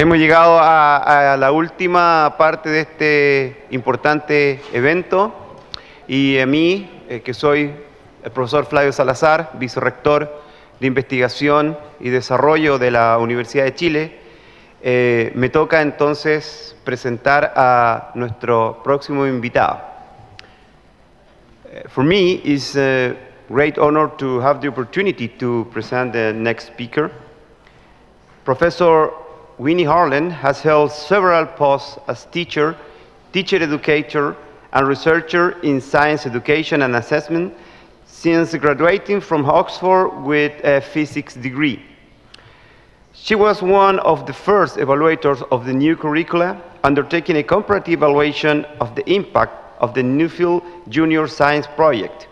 Hemos llegado a la última parte de este importante evento y a mí, que soy el profesor Flavio Salazar, vicerrector de Investigación y Desarrollo de la Universidad de Chile, me toca entonces presentar a nuestro próximo invitado. For me, it's a great honor to have the opportunity to present the next speaker. Professor Wynne Harlen has held several posts as teacher, teacher educator, and researcher in science education and assessment since graduating from Oxford with a physics degree. She was one of the first evaluators of the new curricula, undertaking a comparative evaluation of the impact of the Newfield Junior Science Project,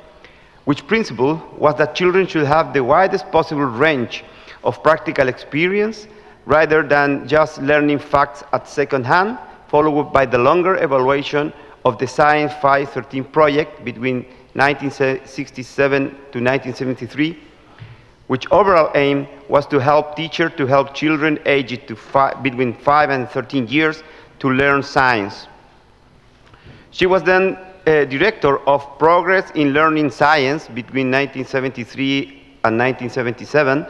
which principle was that children should have the widest possible range of practical experience rather than just learning facts at second hand, followed by the longer evaluation of the Science 513 project between 1967 to 1973, which overall aim was to help teachers to help children aged between 5 and 13 years to learn science. She was then director of Progress in Learning Science between 1973 and 1977,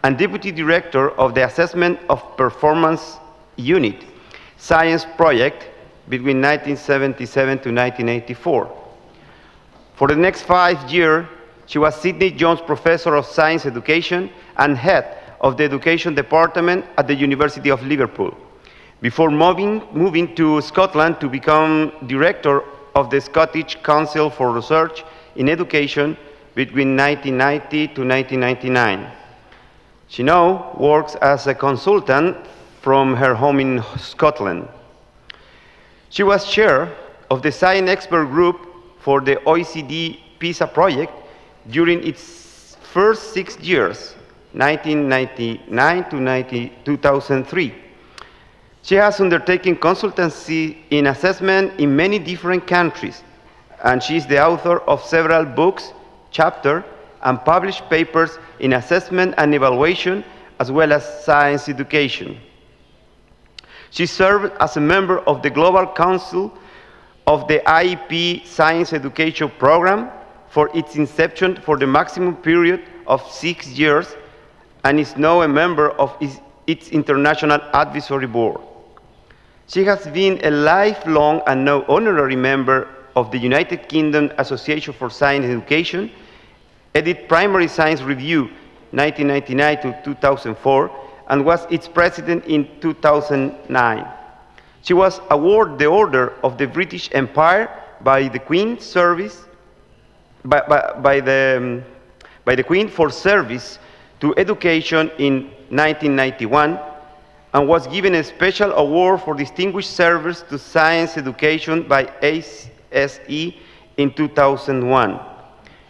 and Deputy Director of the Assessment of Performance Unit, Science Project, between 1977 to 1984. For the next 5 years, she was Sidney Jones Professor of Science Education and Head of the Education Department at the University of Liverpool, before moving to Scotland to become Director of the Scottish Council for Research in Education between 1990 to 1999. She now works as a consultant from her home in Scotland. She was chair of the Science Expert Group for the OECD PISA project during its first 6 years, 1999 to 2003. She has undertaken consultancy in assessment in many different countries, and she is the author of several books, chapters, and published papers in assessment and evaluation, as well as science education. She served as a member of the Global Council of the IEP Science Education Program for its inception for the maximum period of 6 years, and is now a member of its International Advisory Board. She has been a lifelong and now honorary member of the United Kingdom Association for Science Education, edited Primary Science Review 1999 to 2004, and was its president in 2009. She was awarded the Order of the British Empire by the Queen by the Queen for service to education in 1991, and was given a special award for distinguished service to science education by ASE in 2001.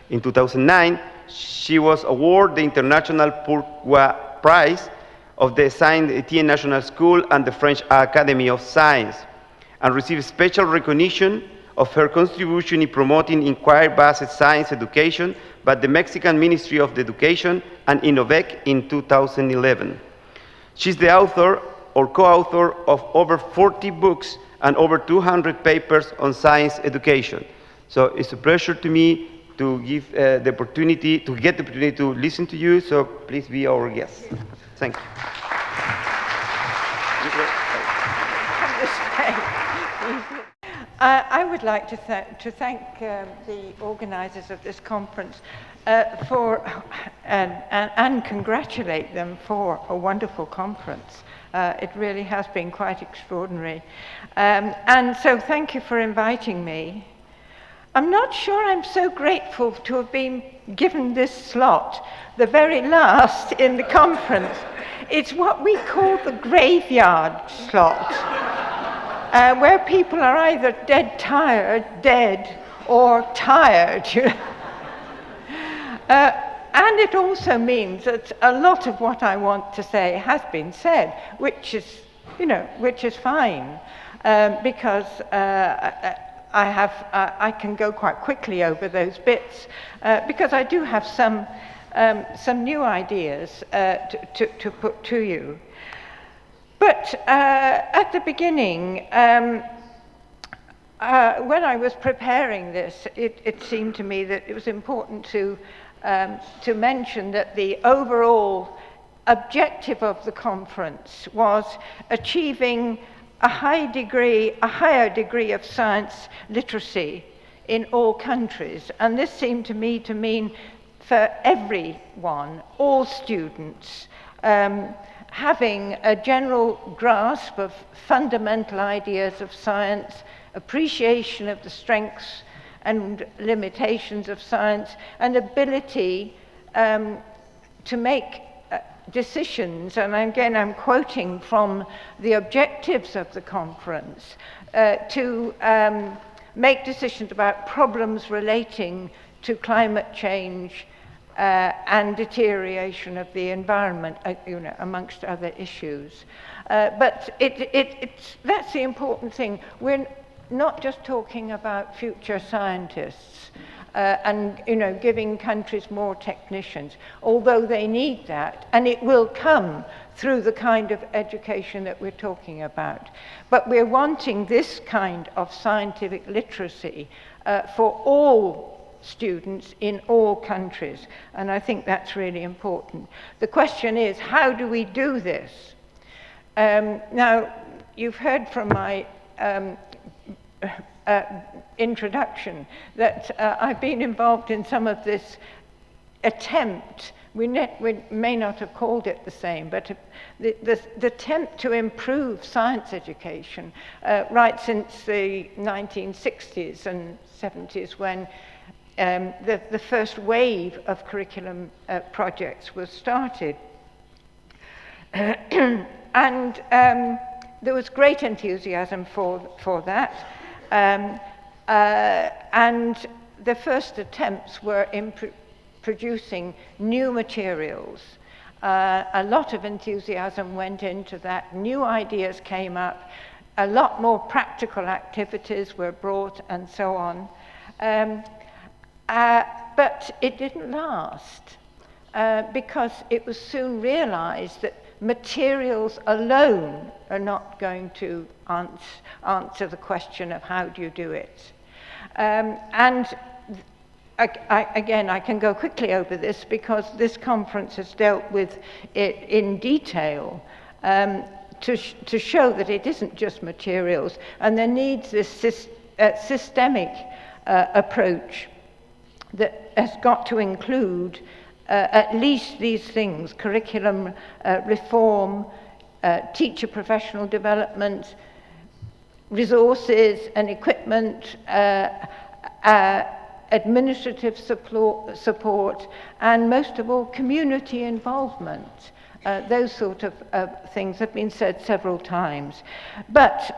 In 2009, she was awarded the International Pourquoi Prize of the Saint-Étienne National School and the French Academy of Science, and received special recognition of her contribution in promoting inquiry-based science education by the Mexican Ministry of Education and INNOVEC in 2011. She's the author or co-author of over 40 books and over 200 papers on science education. So it's a pleasure to me to give get the opportunity to listen to you, so please be our guest. Thank you. I would like to thank the organizers of this conference and congratulate them for a wonderful conference. It really has been quite extraordinary. And so thank you for inviting me. I'm not sure I'm so grateful to have been given this slot, the very last in the conference. It's what we call the graveyard slot, where people are either dead, or tired. And it also means that a lot of what I want to say has been said, which is fine, because I can go quite quickly over those bits, because I do have some new ideas to put to you. But at the beginning, when I was preparing this, it seemed to me that it was important to mention that the overall objective of the conference was achieving a higher degree of science literacy in all countries. And this seemed to me to mean for everyone, all students, having a general grasp of fundamental ideas of science, appreciation of the strengths and limitations of science, and ability to make decisions, and again I'm quoting from the objectives of the conference, to make decisions about problems relating to climate change and deterioration of the environment, amongst other issues. But that's the important thing. We're not just talking about future scientists and giving countries more technicians, although they need that, and it will come through the kind of education that we're talking about. But we're wanting this kind of scientific literacy for all students in all countries, and I think that's really important. The question is, how do we do this? Now, you've heard from my introduction that I've been involved in some of this attempt. We may not have called it the same, but the attempt to improve science education right since the 1960s and 70s, when the first wave of curriculum projects was started. And there was great enthusiasm for that. And the first attempts were in producing new materials. A lot of enthusiasm went into that. New ideas came up. A lot more practical activities were brought, and so on. But it didn't last because it was soon realized that materials alone are not going to answer the question of how do you do it. And again, I can go quickly over this because this conference has dealt with it in detail to show that it isn't just materials, and there needs this systemic approach that has got to include at least these things: curriculum reform, teacher professional development, resources and equipment, administrative support, and most of all, community involvement. Those sort of things have been said several times. But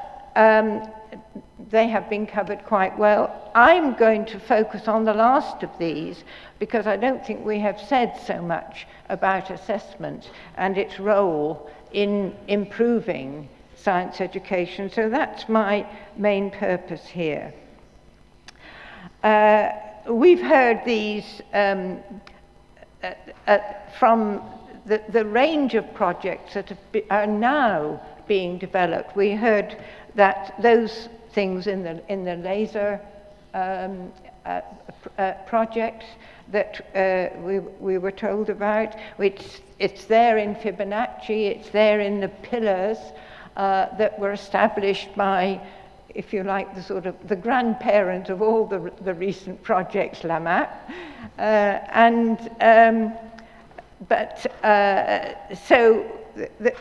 they have been covered quite well. I'm going to focus on the last of these because I don't think we have said so much about assessment and its role in improving science education. So that's my main purpose here. We've heard these from the range of projects that are now being developed. We heard that those things in the laser project that we were told about, it's there in Fibonacci, it's there in the pillars that were established by, if you like, the grandparent of all the recent projects, Lamat. So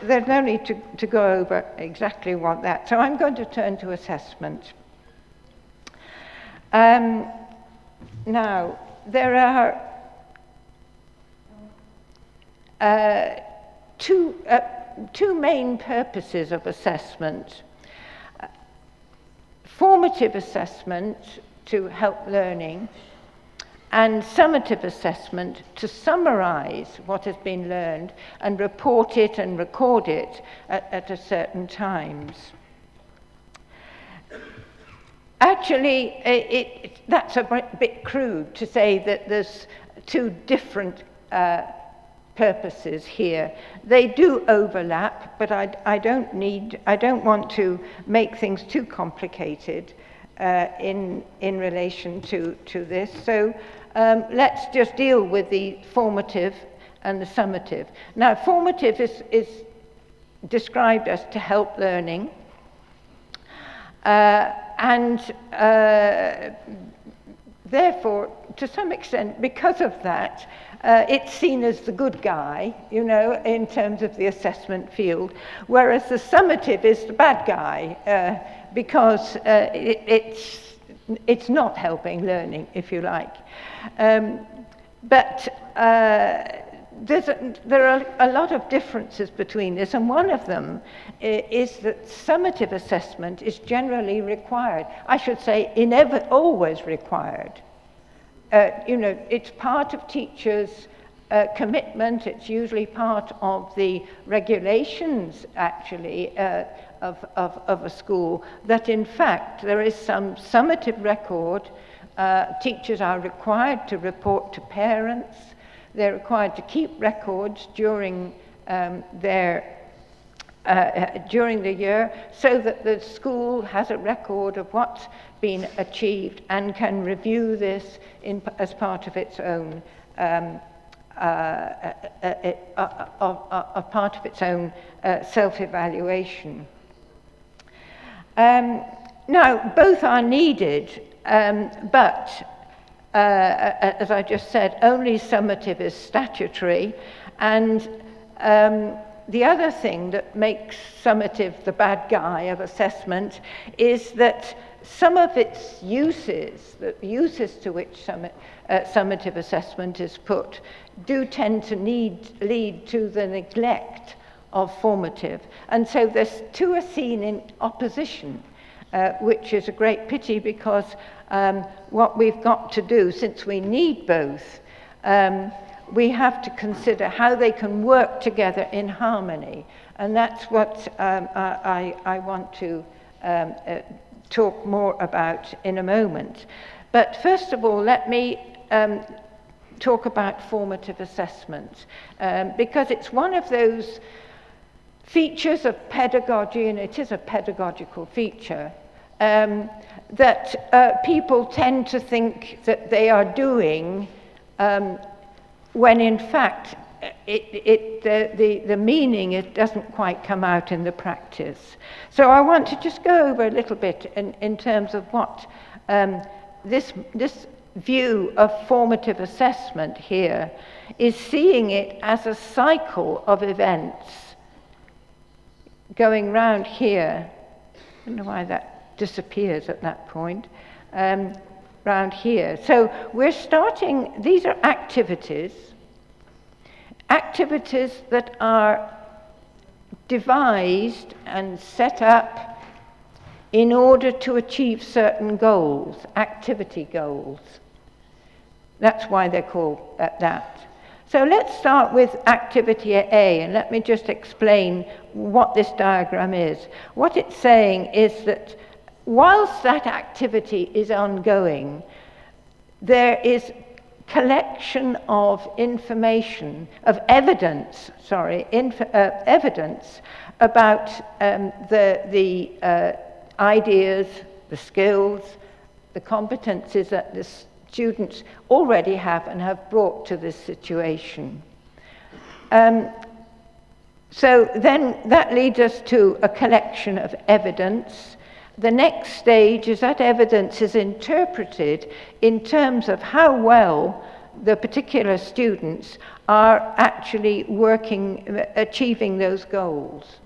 there's no need to go over exactly what that. So I'm going to turn to assessment. Now, there are two main purposes of assessment. Formative assessment to help learning, and summative assessment to summarize what has been learned and report it and record it at a certain times. Actually, that's a bit crude to say that there's two different purposes here. They do overlap, but I don't want to make things too complicated in relation to this. So let's just deal with the formative and the summative. Now, formative is described as to help learning, and therefore, to some extent, because of that, it's seen as the good guy, you know, in terms of the assessment field, whereas the summative is the bad guy, because it's not helping learning, if you like. But there are a lot of differences between this, and one of them is that summative assessment is generally required. I should say, always required. You know, it's part of teachers' commitment. It's usually part of the regulations, actually, of a school, that in fact there is some summative record. Teachers are required to report to parents. They're required to keep records during during the year, so that the school has a record of what's been achieved and can review this as part of its own self-evaluation. Now, both are needed, but as I just said, only summative is statutory, and the other thing that makes summative the bad guy of assessment is that some of its uses, the uses to which summative assessment is put, do tend to lead to the neglect of formative. And so these two are seen in opposition, which is a great pity, because what we've got to do, since we need both, we have to consider how they can work together in harmony. And that's what I want to talk more about in a moment. But first of all, let me talk about formative assessment, because it's one of those features of pedagogy, and it is a pedagogical feature, that people tend to think that they are doing when in fact the meaning, it doesn't quite come out in the practice. So I want to just go over a little bit in terms of what this view of formative assessment here is, seeing it as a cycle of events going round here. I don't know why that disappears at that point. Round here. So we're starting, these are activities that are devised and set up in order to achieve certain goals, activity goals. That's why they're called that. So let's start with activity A, and let me just explain what this diagram is. What it's saying is that whilst that activity is ongoing, there is collection of information, of evidence, evidence about the ideas, the skills, the competencies that the students already have and have brought to this situation. So then that leads us to a collection of evidence. The next stage is that evidence is interpreted in terms of how well the particular students are actually achieving those goals.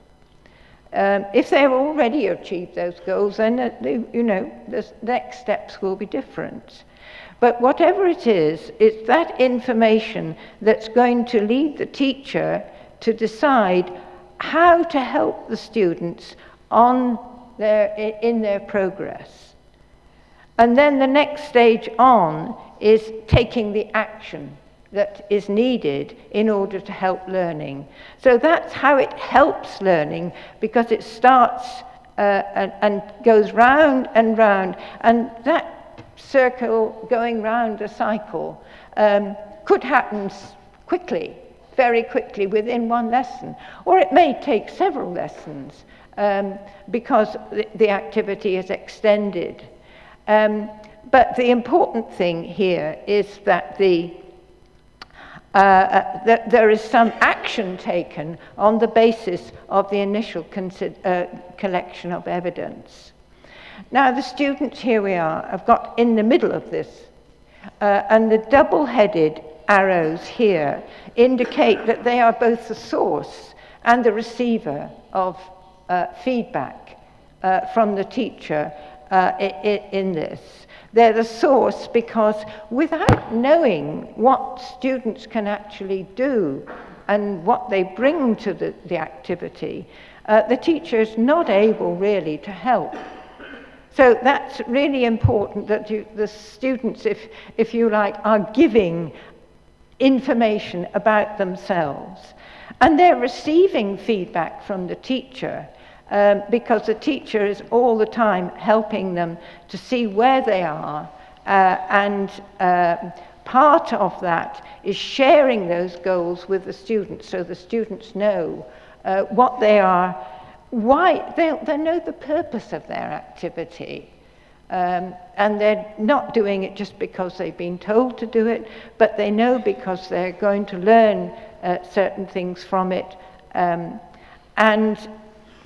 If they've already achieved those goals, then the next steps will be different. But whatever it is, it's that information that's going to lead the teacher to decide how to help the students in their progress. And then the next stage on is taking the action that is needed in order to help learning. So that's how it helps learning, because it starts and goes round and round, and that circle going round a cycle could happen quickly, very quickly within one lesson, or it may take several lessons because the activity is extended. But the important thing here is that that there is some action taken on the basis of the initial collection of evidence. Now the students, here we are, I've got in the middle of this, and the double-headed arrows here indicate that they are both the source and the receiver of feedback from the teacher in this. They're the source because without knowing what students can actually do and what they bring to the activity, the teacher is not able really to help. So that's really important that the students, if you like, are giving information about themselves. And they're receiving feedback from the teacher because the teacher is all the time helping them to see where they are, and part of that is sharing those goals with the students so the students know what they are, why they know the purpose of their activity, and they're not doing it just because they've been told to do it, but they know because they're going to learn certain things from it, and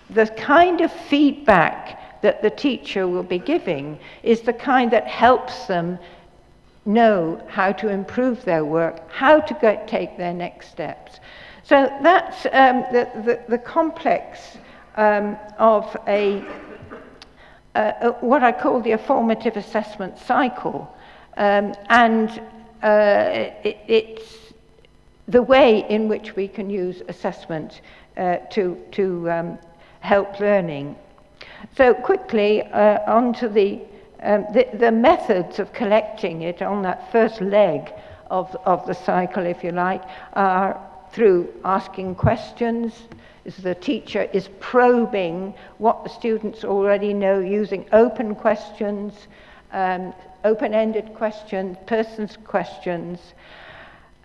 the kind of feedback that the teacher will be giving is the kind that helps them know how to improve their work, how to take their next steps. So that's the complex of what I call the formative assessment cycle, and it's the way in which we can use assessment to help learning. So quickly on to the methods of collecting it on that first leg of the cycle, if you like, are through asking questions. The teacher is probing what the students already know using open questions, open-ended questions, person's questions,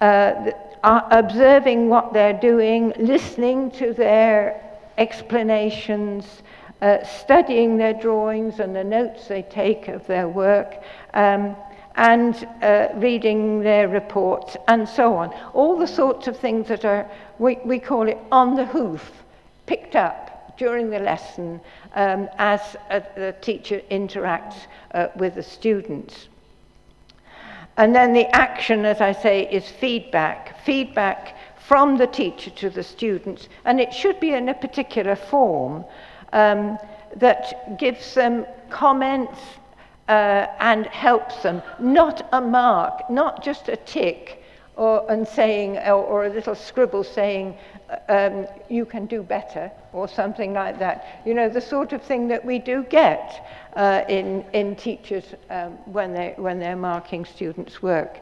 observing what they're doing, listening to their explanations, studying their drawings and the notes they take of their work, and reading their reports, and so on. All the sorts of things that are, we call it on the hoof, picked up during the lesson as the teacher interacts with the students. And then the action, as I say, is feedback. Feedback from the teacher to the students, and it should be in a particular form that gives them comments and helps them, not a mark, not just a tick and saying, or a little scribble saying, you can do better, or something like that. You know, the sort of thing that we do get in teachers when they're marking students' work.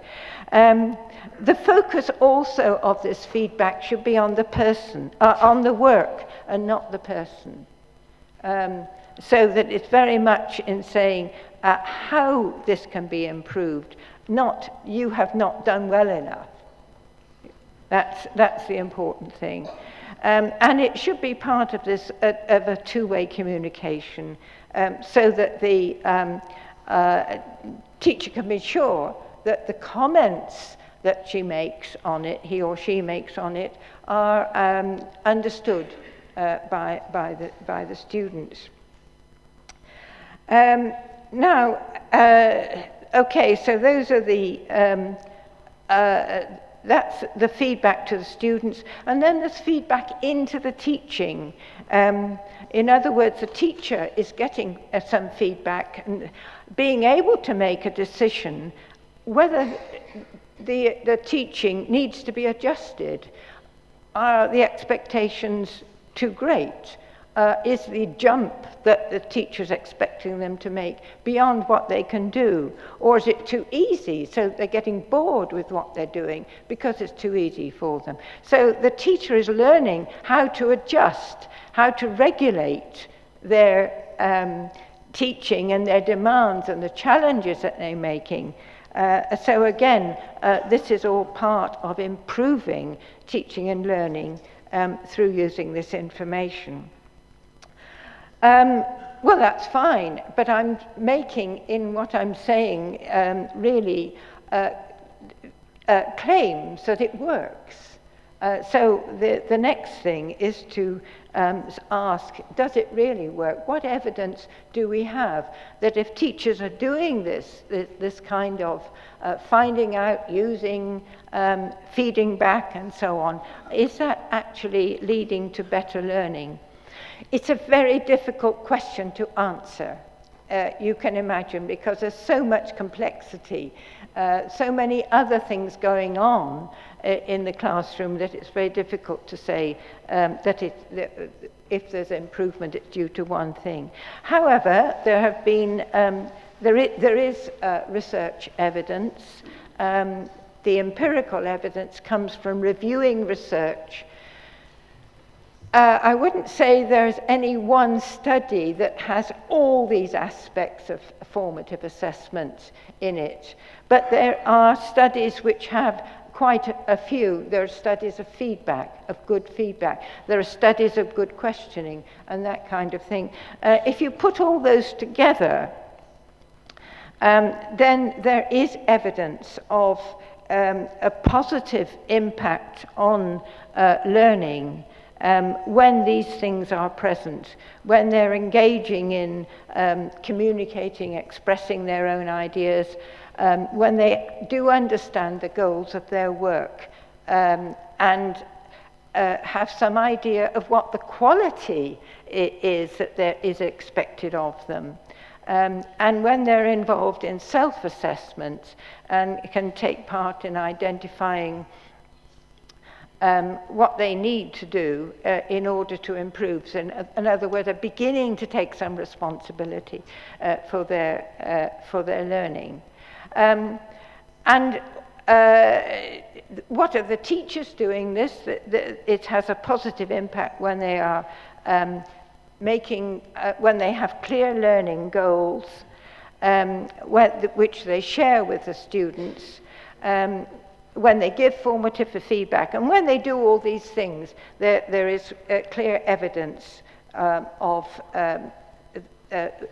The focus also of this feedback should be on the person, on the work, and not the person. So that it's very much in saying how this can be improved, not you have not done well enough. That's the important thing. And it should be part of this, of a two-way communication, so that the teacher can be sure that the comments that she makes on it, he or she makes on it, are understood by the students. Now, okay, so those are that's the feedback to the students, and then there's feedback into the teaching. In other words, the teacher is getting some feedback and being able to make a decision whether the teaching needs to be adjusted. Are the expectations too great? Is the jump that the teacher's expecting them to make beyond what they can do? Or is it too easy, so they're getting bored with what they're doing because it's too easy for them? So the teacher is learning how to adjust, how to regulate their teaching and their demands and the challenges that they're making So again, this is all part of improving teaching and learning through using this information. Well, that's fine, but I'm making, in what I'm saying, really claims that it works. So the next thing is to ask, does it really work? What evidence do we have that if teachers are doing this kind of finding out, using, feeding back and so on, is that actually leading to better learning? It's a very difficult question to answer, you can imagine, because there's so much complexity, so many other things going on in the classroom that it's very difficult to say that if there's improvement, it's due to one thing. However, there have been, there is research evidence. The empirical evidence comes from reviewing research. I wouldn't say there's any one study that has all these aspects of formative assessment in it, but there are studies which have quite a few. There are studies of feedback, of good feedback. There are studies of good questioning and that kind of thing. If you put all those together, then there is evidence of a positive impact on learning when these things are present, when they're engaging in communicating, expressing their own ideas, when they do understand the goals of their work and have some idea of what the quality is that there is expected of them. And when they're involved in self-assessment and can take part in identifying what they need to do in order to improve. So in other words, are beginning to take some responsibility for their learning. What are the teachers doing this? It has a positive impact when they are when they have clear learning goals, which they share with the students, when they give formative feedback, and when they do all these things, there is clear evidence of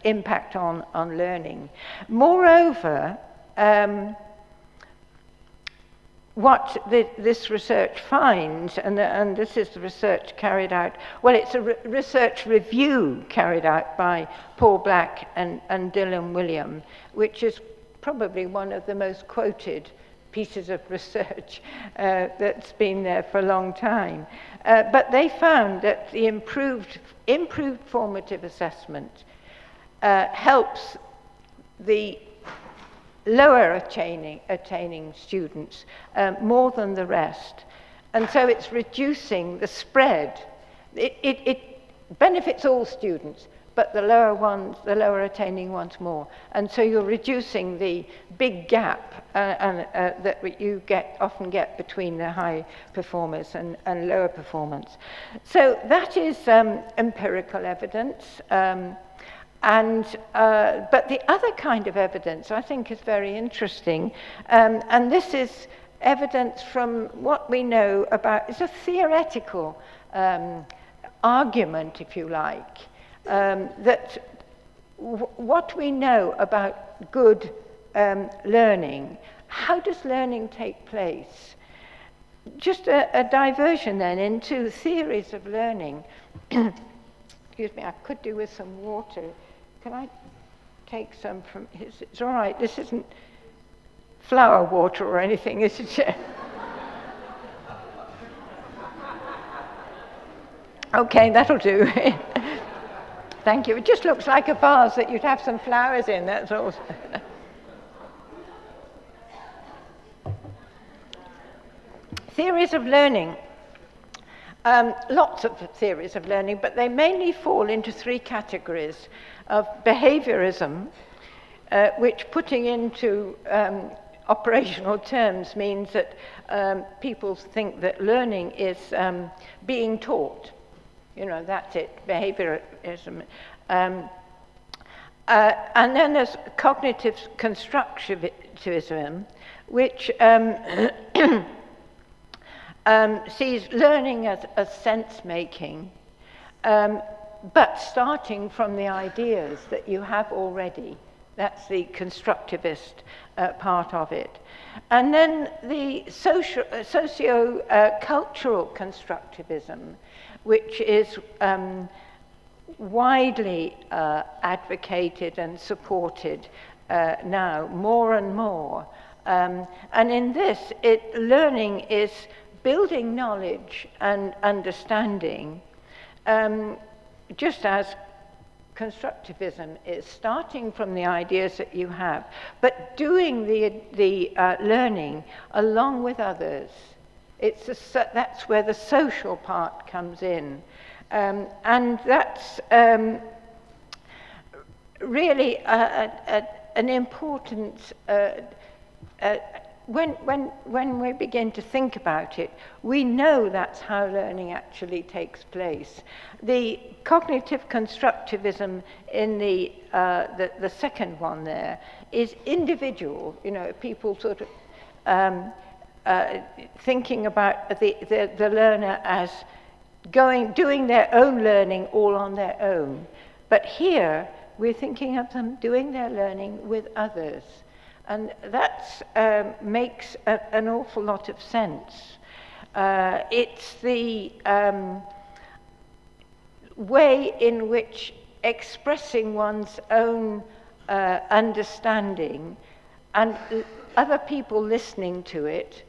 impact on learning. Moreover, what this research finds, and this is the research carried out, well, it's a research review carried out by Paul Black and Dylan William, which is probably one of the most quoted pieces of research that's been there for a long time. But they found that the improved formative assessment helps the lower attaining students more than the rest. And so it's reducing the spread. It benefits all students, but the lower attaining ones more. And so you're reducing the big gap that you often get between the high performers and lower performance. So that is empirical evidence. But the other kind of evidence I think is very interesting, and this is evidence from what we know about, it's a theoretical argument, if you like, that what we know about good learning, how does learning take place? Just a diversion then into theories of learning. Excuse me, I could do with some water. Can I take some from his? It's all right, this isn't flower water or anything, is it? Okay, that'll do. Thank you. It just looks like a vase that you'd have some flowers in, that's all. Theories of learning. Lots of theories of learning, but they mainly fall into three categories of behaviorism, which putting into operational terms means that people think that learning is being taught. You know, that's it, behaviorism. And then there's cognitive constructivism, constructivism, which sees learning as sense-making, but starting from the ideas that you have already. That's the constructivist part of it. And then the socio-cultural constructivism, which is widely advocated and supported now more and more. And in this, learning is building knowledge and understanding, just as constructivism is starting from the ideas that you have, but doing the learning along with others. That's where the social part comes in. And that's really an important, when we begin to think about it, we know that's how learning actually takes place. The cognitive constructivism in the second one there is individual, people sort of thinking about the learner as doing their own learning all on their own. But here, we're thinking of them doing their learning with others. And that makes an awful lot of sense. It's the way in which expressing one's own understanding and other people listening to it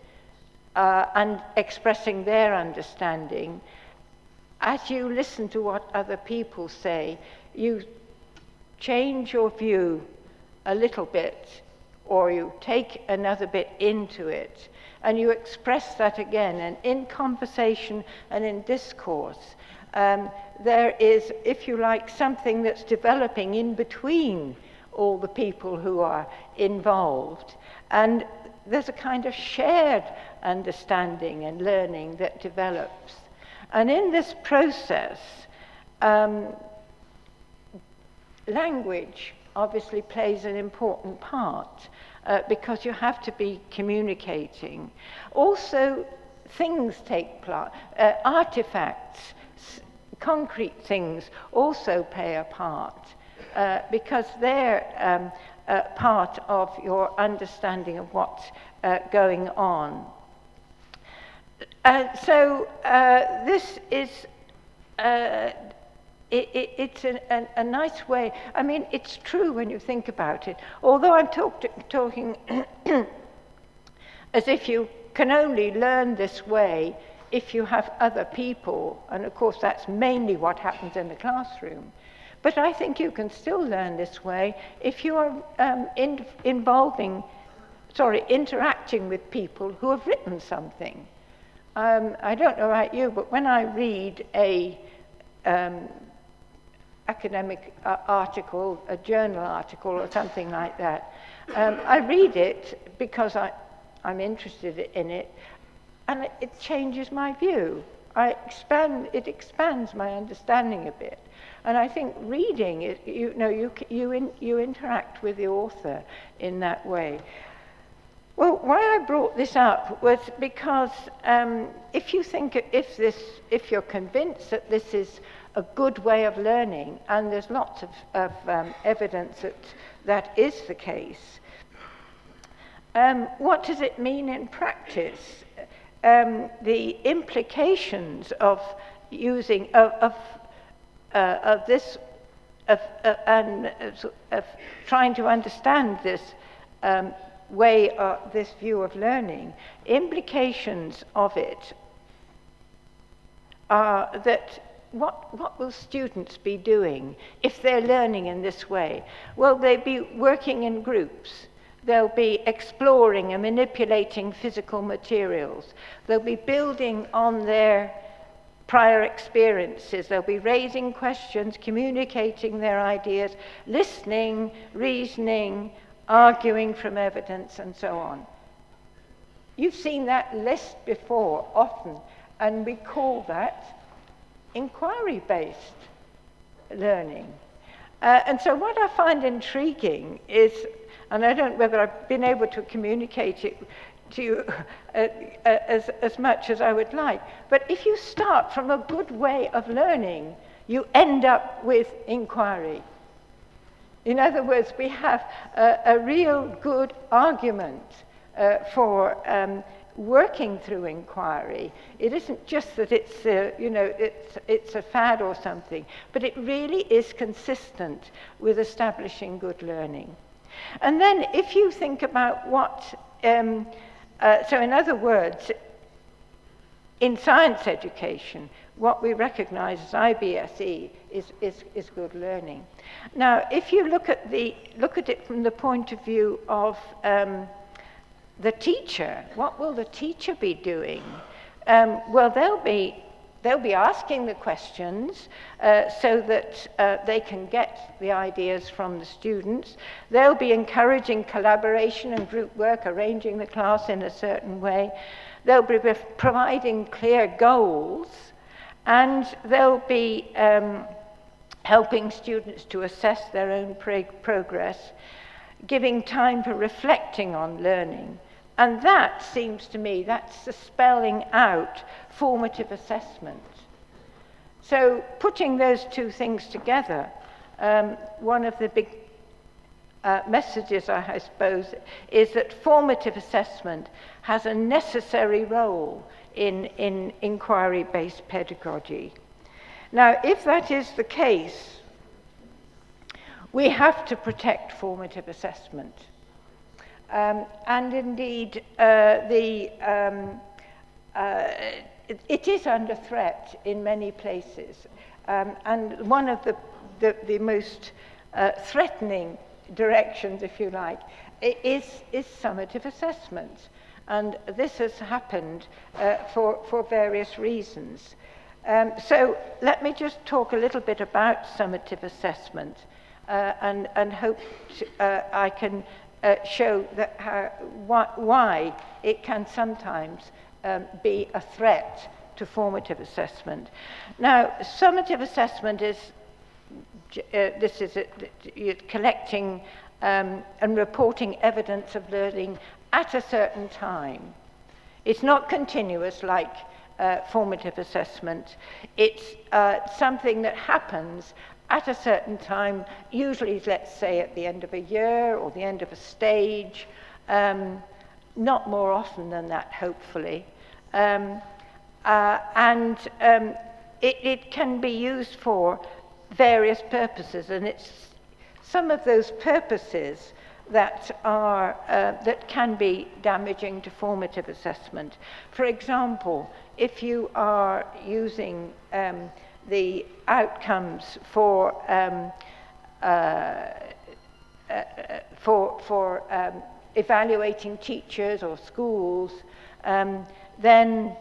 and expressing their understanding, as you listen to what other people say, you change your view a little bit, or you take another bit into it, and you express that again. And in conversation and in discourse, there is, if you like, something that's developing in between all the people who are involved. And there's a kind of shared understanding and learning that develops. And in this process, language obviously plays an important part because you have to be communicating. Also, things take place, artifacts, concrete things also play a part because they're part of your understanding of what's going on. So this is it's a nice way. I mean, it's true when you think about it. Although I'm talking as if you can only learn this way if you have other people, and of course that's mainly what happens in the classroom. But I think you can still learn this way if you are interacting with people who have written something. I don't know about you, but when I read a academic article, a journal article or something like that, I read it because I'm interested in it, and it changes my view. It expands my understanding a bit. And I think reading, you interact with the author in that way. Well, why I brought this up was because if you're convinced that this is a good way of learning, and there's lots of evidence that is the case, what does it mean in practice? The implications of using of trying to understand this way, this view of learning, implications of it are that what will students be doing if they're learning in this way? Well, they'll be working in groups. They'll be exploring and manipulating physical materials. They'll be building on their prior experiences. They'll be raising questions, communicating their ideas, listening, reasoning, arguing from evidence, and so on. You've seen that list before, often, and we call that inquiry-based learning. And so what I find intriguing is, and I don't know whether I've been able to communicate it to you as much as I would like, but if you start from a good way of learning, you end up with inquiry. In other words, we have a real good argument for working through inquiry. It isn't just that it's it's a fad or something, but it really is consistent with establishing good learning. And then if you think about what, so in other words, in science education, what we recognize as IBSE is good learning. Now, if you look at it from the point of view of the teacher, what will the teacher be doing? Well, they'll be asking the questions so that they can get the ideas from the students. They'll be encouraging collaboration and group work, arranging the class in a certain way. They'll be providing clear goals, and they'll be helping students to assess their own progress, giving time for reflecting on learning. And that seems to me, that's the spelling out formative assessment. So putting those two things together, one of the big messages, I suppose, is that formative assessment has a necessary role in inquiry-based pedagogy. Now, if that is the case, we have to protect formative assessment. And indeed, it is under threat in many places. And one of the most threatening directions, if you like, is summative assessment. And this has happened for various reasons. So let me just talk a little bit about summative assessment and hope I can show that why it can sometimes be a threat to formative assessment. Now, summative assessment is collecting and reporting evidence of learning at a certain time. It's not continuous like formative assessment. It's something that happens at a certain time, usually, let's say, at the end of a year or the end of a stage, not more often than that, hopefully. It can be used for various purposes, and it's some of those purposes that can be damaging to formative assessment. For example, if you are using the outcomes for evaluating teachers or schools, then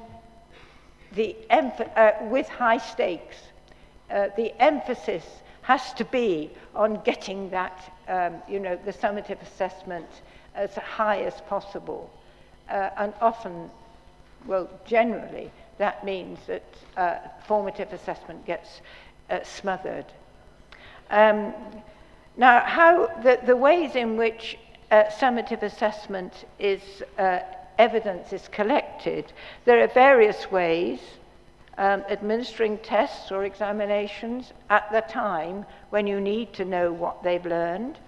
with high stakes, the emphasis has to be on getting that, the summative assessment as high as possible. And often, well, generally, that means that formative assessment gets smothered. Now, how the ways in which summative assessment evidence is collected, there are various ways. Administering tests or examinations at the time when you need to know what they've learned.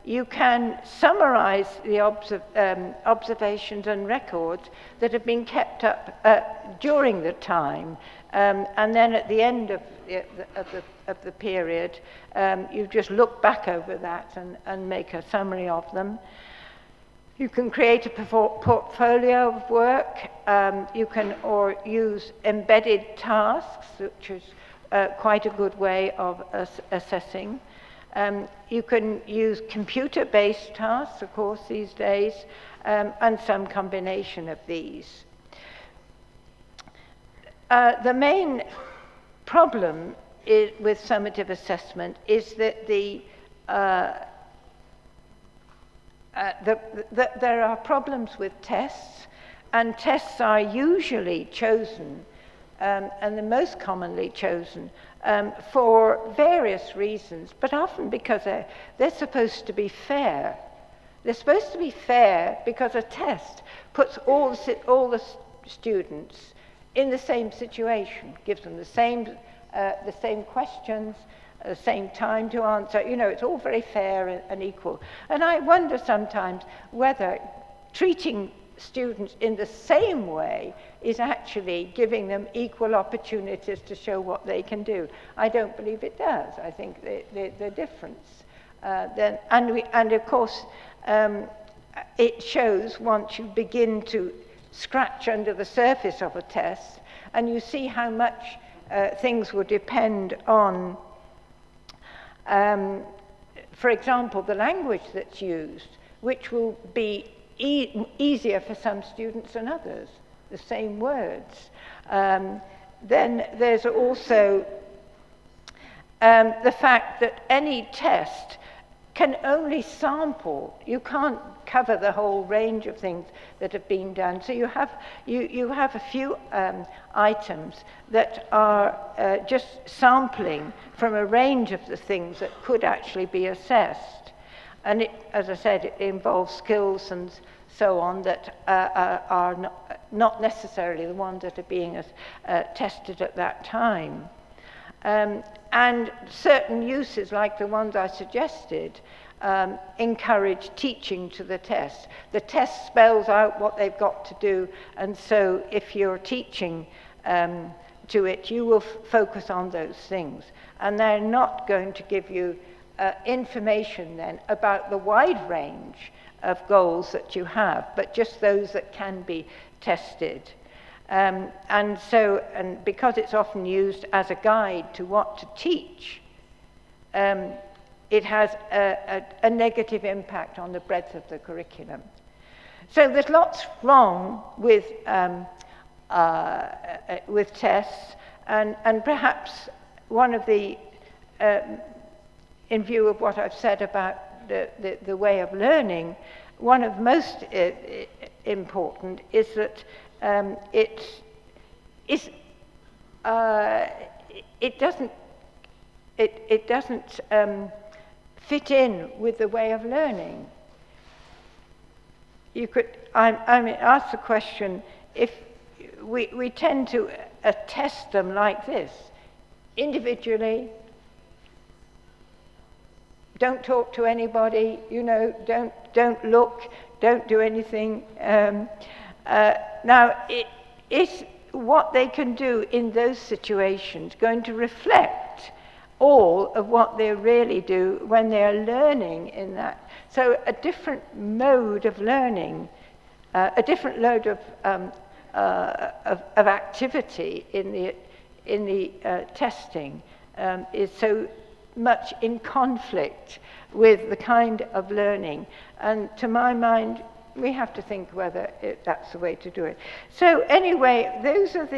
You can summarize the observations and records that have been kept up during the time, and then at the end of the period, you just look back over that and make a summary of them. You can create a portfolio of work. You can use embedded tasks, which is quite a good way of assessing. You can use computer-based tasks, of course, these days, and some combination of these. The main problem with summative assessment is that there are problems with tests, and tests are usually chosen and the most commonly chosen for various reasons, but often because they're supposed to be fair. They're supposed to be fair because a test puts all the students in the same situation, gives them the same questions, the same time to answer. You know, it's all very fair and equal. And I wonder sometimes whether treating students in the same way is actually giving them equal opportunities to show what they can do. I don't believe it does. I think the difference. And of course, it shows once you begin to scratch under the surface of a test, and you see how much things will depend on, for example, the language that's used, which will be easier for some students than others, the same words. Then there's also the fact that any test can only sample. You can't cover the whole range of things that have been done. So you have a few items that are just sampling from a range of the things that could actually be assessed. And it, as I said, it involves skills and so on that are not necessarily the ones that are being tested at that time. And certain uses, like the ones I suggested, encourage teaching to the test. The test spells out what they've got to do, and so if you're teaching to it, you will focus on those things. And they're not going to give you information then about the wide range of goals that you have, but just those that can be tested. And because it's often used as a guide to what to teach, it has a negative impact on the breadth of the curriculum. So there's lots wrong with tests, and perhaps one of the, in view of what I've said about the way of learning, one of the most important is that it doesn't fit in with the way of learning. You could, I mean, ask the question, if we tend to test them like this, individually, don't talk to anybody, you know, don't look, don't do anything. Now, is what they can do in those situations going to reflect all of what they really do when they are learning in that? So a different mode of learning, a different load of activity in the testing is so much in conflict with the kind of learning. And to my mind, we have to think whether that's the way to do it. So anyway, those are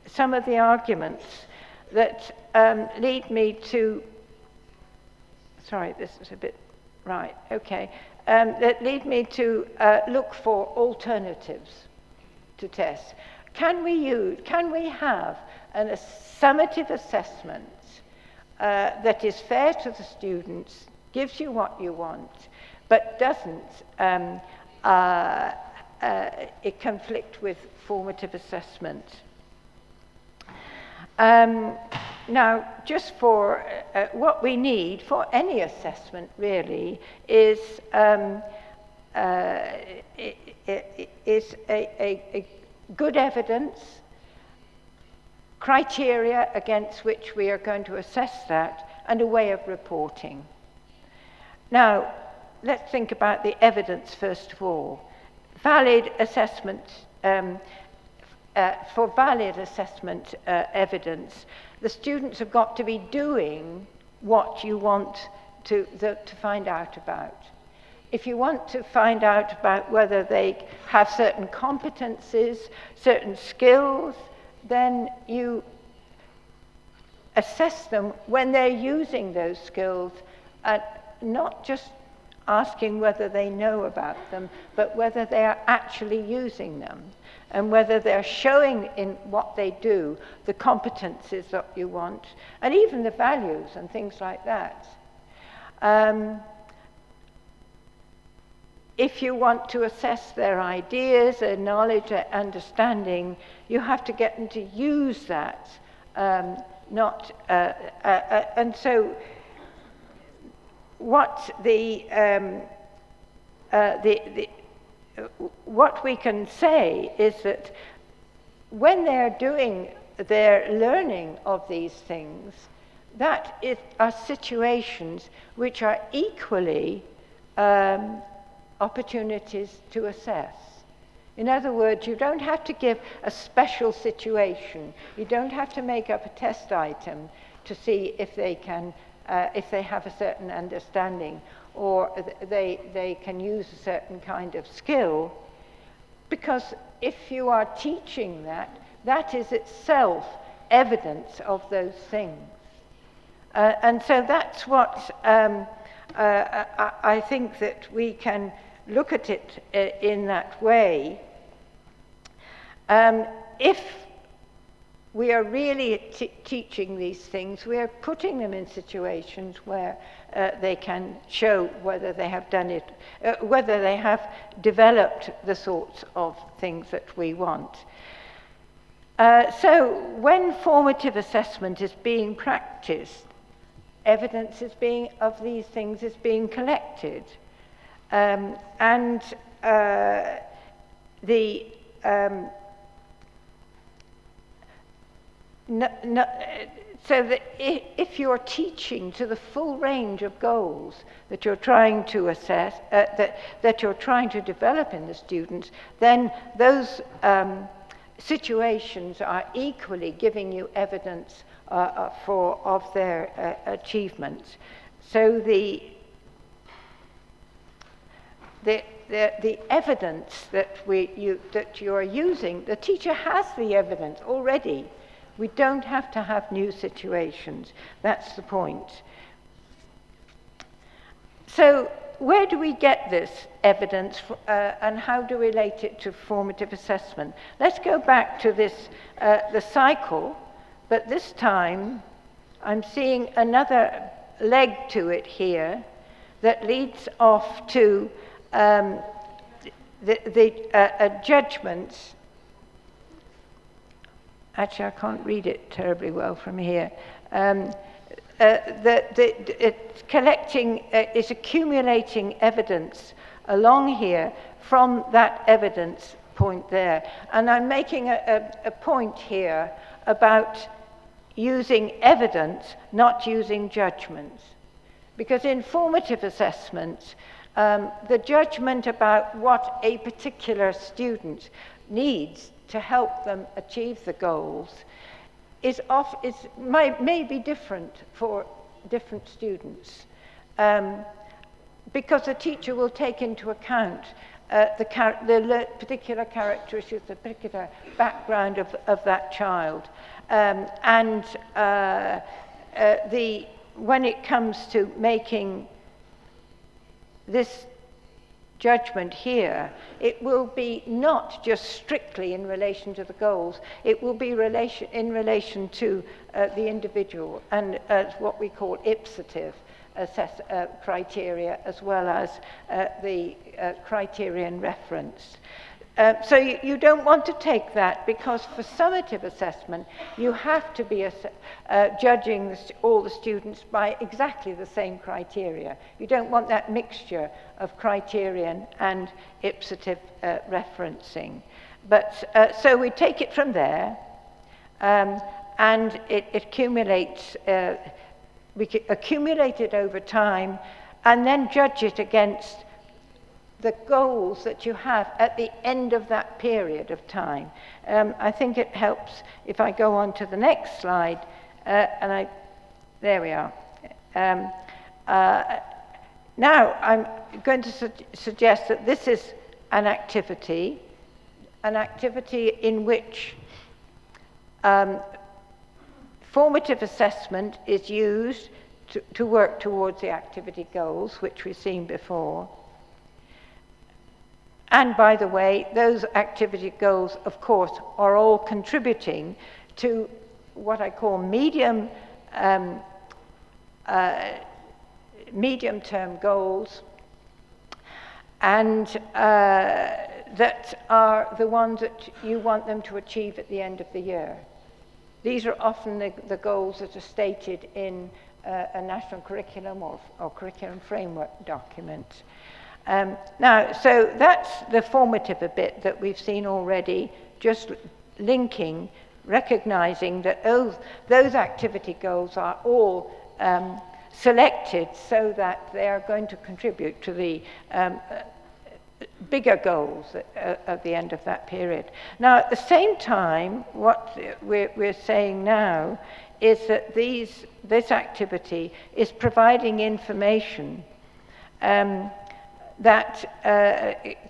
some of the arguments that lead me to, sorry, this is a bit, right, okay, that lead me to look for alternatives to tests. Can we have a summative assessment that is fair to the students, gives you what you want, but doesn't it conflict with formative assessment? Now, just for what we need for any assessment really is a good evidence, criteria against which we are going to assess that, and a way of reporting. Now, let's think about the evidence first of all. Valid assessment, for valid assessment evidence, the students have got to be doing what you want to find out about. If you want to find out about whether they have certain competencies, certain skills, then you assess them when they're using those skills, not just asking whether they know about them, but whether they are actually using them, and whether they're showing in what they do the competencies that you want, and even the values and things like that. If you want to assess their ideas, their knowledge, their understanding, you have to get them to use that, and so what what we can say is that when they're doing their learning of these things, that are situations which are equally opportunities to assess. In other words, you don't have to give a special situation. You don't have to make up a test item to see if they can, if they have a certain understanding, or they can use a certain kind of skill, because if you are teaching that, that is itself evidence of those things. And so that's what I think that we can look at it in that way. If we are really teaching these things, we are putting them in situations where they can show whether they have done it, whether they have developed the sorts of things that we want. So when formative assessment is being practiced, evidence of these things is being collected. So that if you're teaching to the full range of goals that you're trying to assess, that you're trying to develop in the students, then those situations are equally giving you evidence of their achievements. So the evidence that you are using, the teacher has the evidence already. We don't have to have new situations. That's the point. So where do we get this evidence, and how do we relate it to formative assessment? Let's go back to this, the cycle, but this time I'm seeing another leg to it here that leads off to judgments. Actually, I can't read it terribly well from here. It's collecting, is accumulating evidence along here from that evidence point there. And I'm making a point here about using evidence, not using judgments. Because in formative assessment, the judgment about what a particular student needs to help them achieve the goals may be different for different students, because the teacher will take into account the particular characteristics, the particular background of that child, when it comes to making this judgment here, it will be not just strictly in relation to the goals, it will be in relation to the individual and what we call ipsative criteria, as well as the criterion reference. So you don't want to take that, because for summative assessment, you have to be judging all the students by exactly the same criteria. You don't want that mixture of criterion and ipsative referencing. But so we take it from there, and it accumulates. We accumulate it over time, and then judge it against the goals that you have at the end of that period of time. I think it helps if I go on to the next slide, there we are. Now I'm going to suggest that this is an activity in which formative assessment is used to work towards the activity goals, which we've seen before. And by the way, those activity goals, of course, are all contributing to what I call medium-term goals, and that are the ones that you want them to achieve at the end of the year. These are often the goals that are stated in a national curriculum or curriculum framework document. Now, so that's the formative a bit that we've seen already, just linking, recognizing that those activity goals are all selected so that they are going to contribute to the bigger goals at the end of that period. Now, at the same time, what we're saying now is that this activity is providing information that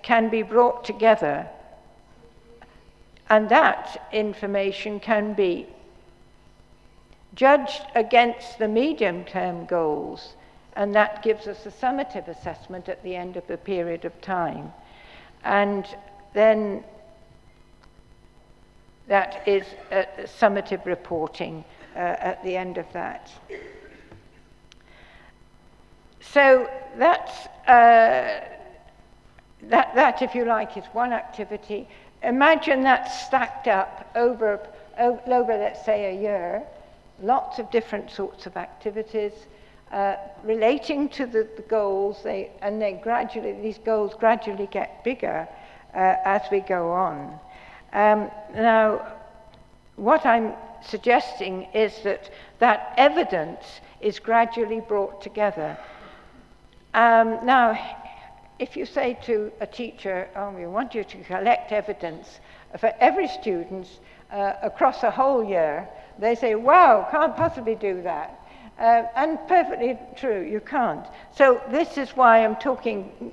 can be brought together, and that information can be judged against the medium-term goals, and that gives us a summative assessment at the end of the period of time. And then that is summative reporting at the end of that. So that's, that, if you like, is one activity. Imagine that stacked up over, let's say, a year, lots of different sorts of activities relating to the goals, these goals gradually get bigger as we go on. Now, what I'm suggesting is that evidence is gradually brought together. Now, if you say to a teacher, oh, we want you to collect evidence for every student across a whole year, they say, wow, can't possibly do that. And perfectly true, you can't. So this is why I'm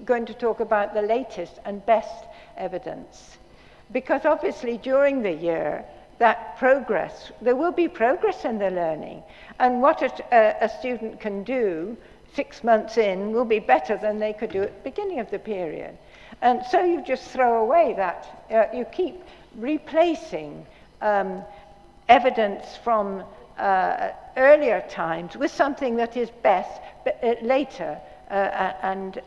going to talk about the latest and best evidence. Because obviously during the year, that progress, there will be progress in the learning. And what a student can do 6 months in will be better than they could do at the beginning of the period. And so you just throw away that. You keep replacing evidence from earlier times with something that is best later and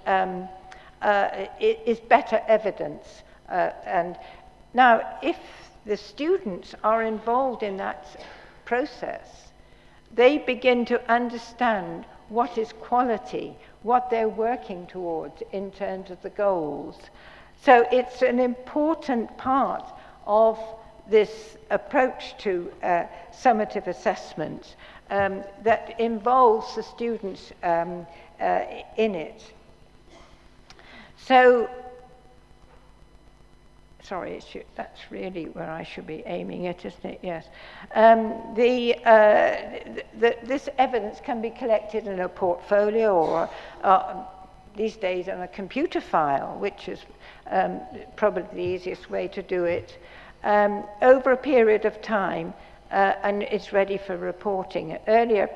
is better evidence. And now, if the students are involved in that process, they begin to understand what is quality, what they're working towards in terms of the goals. So it's an important part of this approach to summative assessment that involves the students in it. So, sorry, that's really where I should be aiming it, isn't it? Yes. This evidence can be collected in a portfolio or these days on a computer file, which is probably the easiest way to do it, over a period of time, and it's ready for reporting. Earlier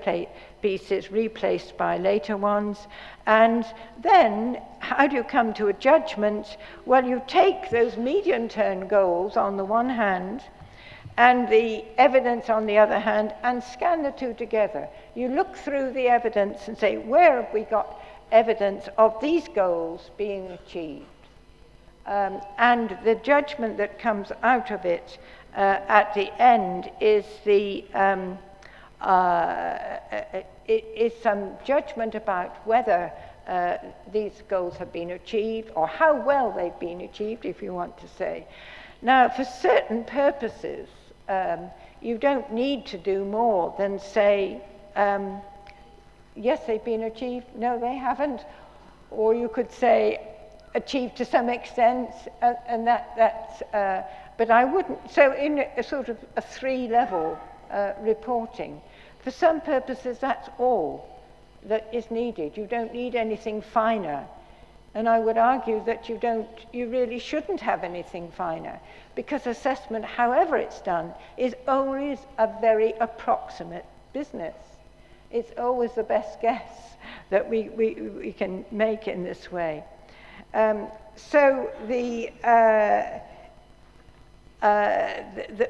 pieces replaced by later ones. And then, how do you come to a judgment? Well, you take those medium-term goals on the one hand, and the evidence on the other hand, and scan the two together. You look through the evidence and say, where have we got evidence of these goals being achieved? And the judgment that comes out of it at the end is is some judgment about whether these goals have been achieved or how well they've been achieved, if you want to say. Now, for certain purposes, you don't need to do more than say, yes, they've been achieved, no, they haven't. Or you could say, achieved to some extent, and that's, but I wouldn't, so in a sort of a three-level reporting, for some purposes that's all that is needed. You don't need anything finer. And I would argue that you really shouldn't have anything finer, because assessment, however it's done, is always a very approximate business. It's always the best guess that we can make in this way. So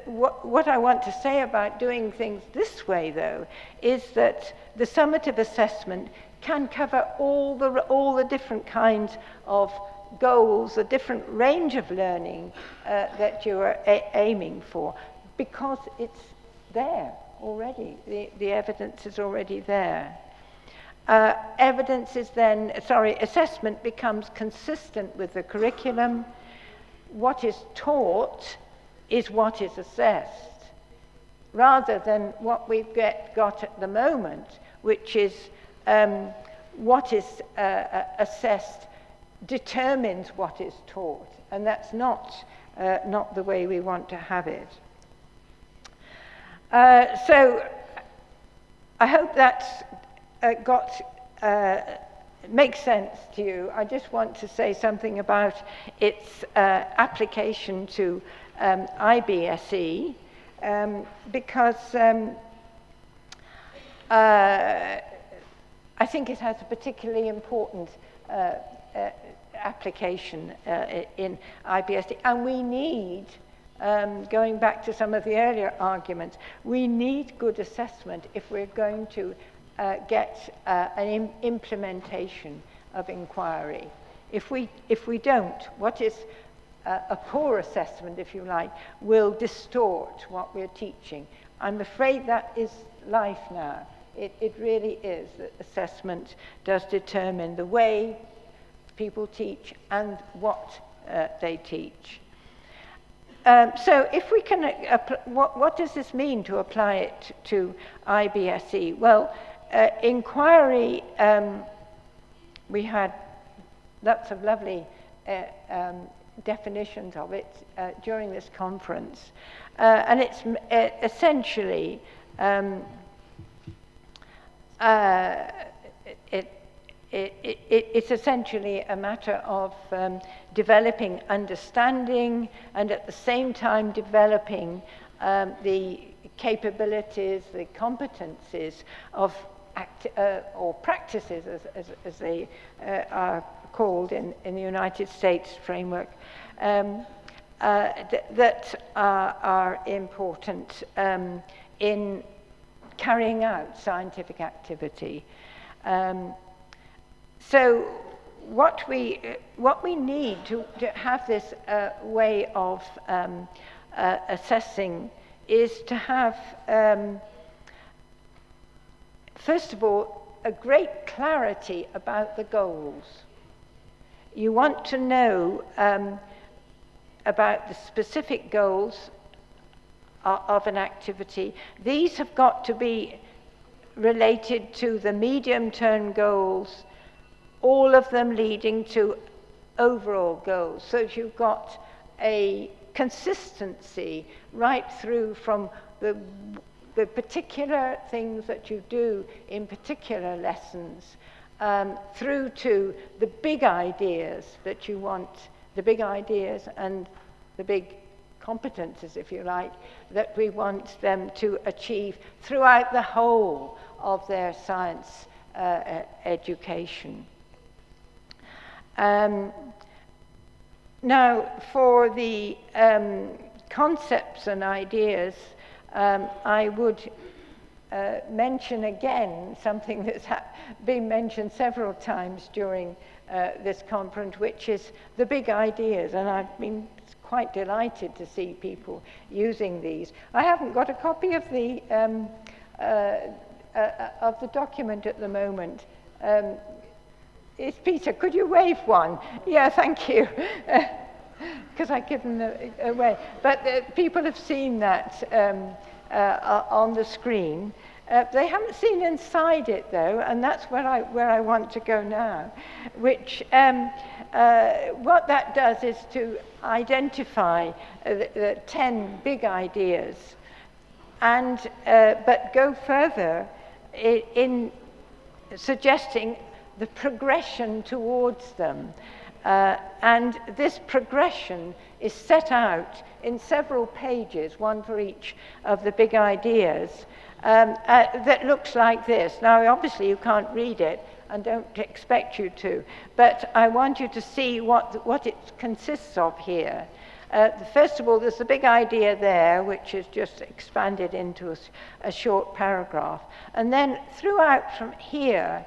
what I want to say about doing things this way, though, is that the summative assessment can cover all the different kinds of goals, the different range of learning that you are aiming for, because it's there already. The evidence is already there. Assessment becomes consistent with the curriculum. What is taught is what is assessed, rather than what we've got at the moment, which is what is assessed determines what is taught, and that's not the way we want to have it. So I hope that's makes sense to you. I just want to say something about its application to IBSE, because I think it has a particularly important application in IBSE, and we need, going back to some of the earlier arguments, we need good assessment if we're going to get an implementation of inquiry. If we don't, what is a poor assessment, if you like, will distort what we're teaching. I'm afraid that is life now. It really is that assessment does determine the way people teach and what they teach. So if we can, what does this mean to apply it to IBSE? Well, inquiry, we had lots of lovely definitions of it during this conference. And it's essentially, it's essentially a matter of developing understanding and at the same time developing the capabilities, the competencies of or practices, as they are called in the United States framework, that are important in carrying out scientific activity. So what we need to have this way of assessing is to have, first of all, a great clarity about the goals. You want to know about the specific goals of an activity. These have got to be related to the medium-term goals, all of them leading to overall goals, so that you've got a consistency right through from the particular things that you do in particular lessons through to the big ideas that you want, the big ideas and the big competences, if you like, that we want them to achieve throughout the whole of their science education. Now, for the concepts and ideas, I would mention again something that's been mentioned several times during this conference, which is the big ideas, and I've been quite delighted to see people using these. I haven't got a copy of the document at the moment. It's Peter, could you wave one? Yeah, thank you. Because I've given them away. But people have seen that on the screen. They haven't seen inside it, though, and that's where I want to go now, which what that does is to identify the 10 big ideas, and but go further in suggesting the progression towards them. And this progression is set out in several pages, one for each of the big ideas, that looks like this. Now, obviously, you can't read it, and don't expect you to, but I want you to see what it consists of here. First of all, there's the big idea there, which is just expanded into a short paragraph. And then throughout from here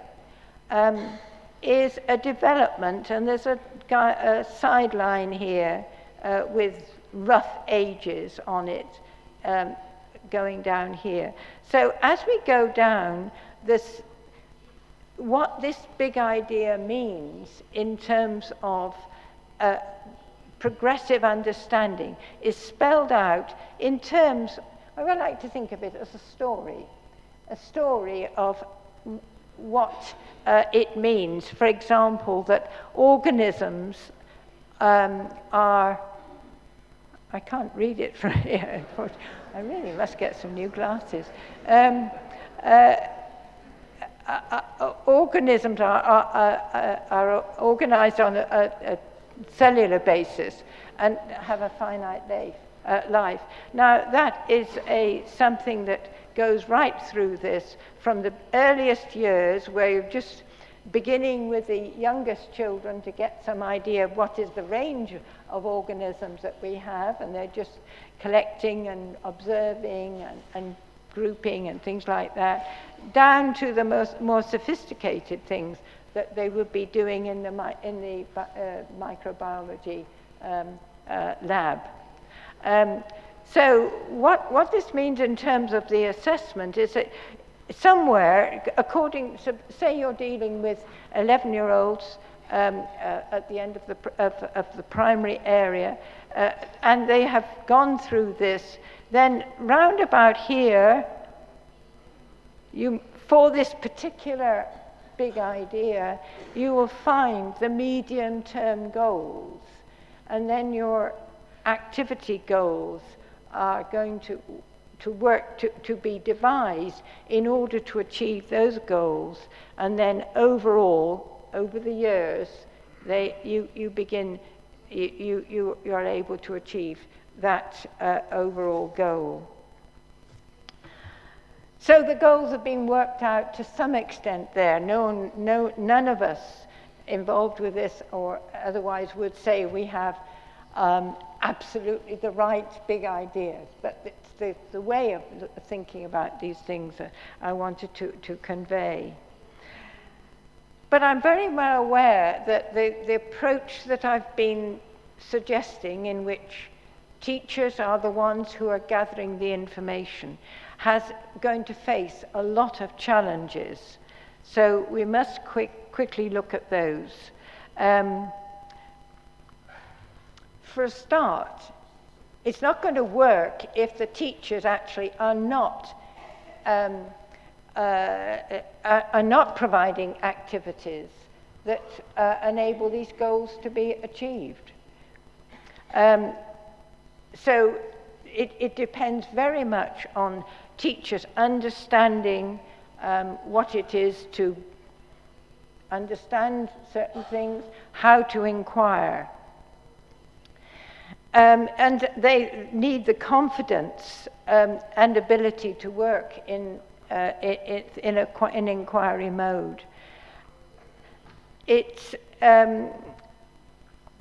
is a development, and there's a sideline here with rough ages on it going down here. So as we go down, what this big idea means in terms of progressive understanding is spelled out in terms, I would like to think of it as a story of what it means. For example, that organisms are, I can't read it from here, I really must get some new glasses. Organisms are organized on a cellular basis and have a finite life. Now, that is something that goes right through this from the earliest years, where you're just beginning with the youngest children to get some idea of what is the range of organisms that we have, and they're just collecting and observing and grouping and things like that, down to the more sophisticated things that they would be doing in the microbiology lab. So what this means in terms of the assessment is that somewhere, say you're dealing with 11-year-olds at the end of the primary area, and they have gone through this, then round about here, for this particular big idea, you will find the medium-term goals, and then your activity goals are going to work to be devised in order to achieve those goals, and then overall, over the years, you are able to achieve that overall goal. So the goals have been worked out to some extent there. None of us involved with this or otherwise would say we have absolutely the right big ideas, but it's the way of thinking about these things that I wanted to convey. But I'm very well aware that the approach that I've been suggesting, in which teachers are the ones who are gathering the information, has going to face a lot of challenges. So we must quickly look at those. For a start, it's not going to work if the teachers actually are not providing activities that enable these goals to be achieved. So it depends very much on teachers understanding what it is to understand certain things, how to inquire. And they need the confidence and ability to work in an inquiry mode. It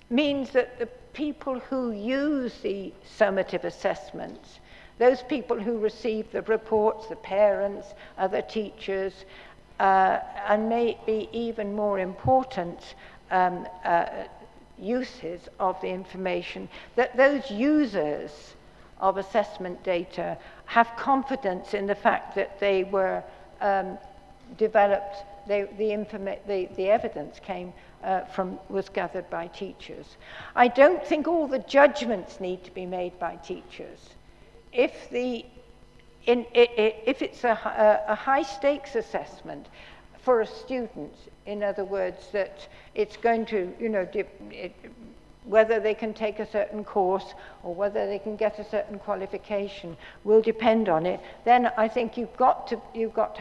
means that the people who use the summative assessments, those people who receive the reports, the parents, other teachers, and maybe even more important uses of the information, that those users of assessment data have confidence in the fact that they were developed, the evidence was gathered by teachers. I don't think all the judgments need to be made by teachers. If it's a high stakes assessment for a student, in other words, that it's going to, whether they can take a certain course or whether they can get a certain qualification will depend on it, then I think you've got to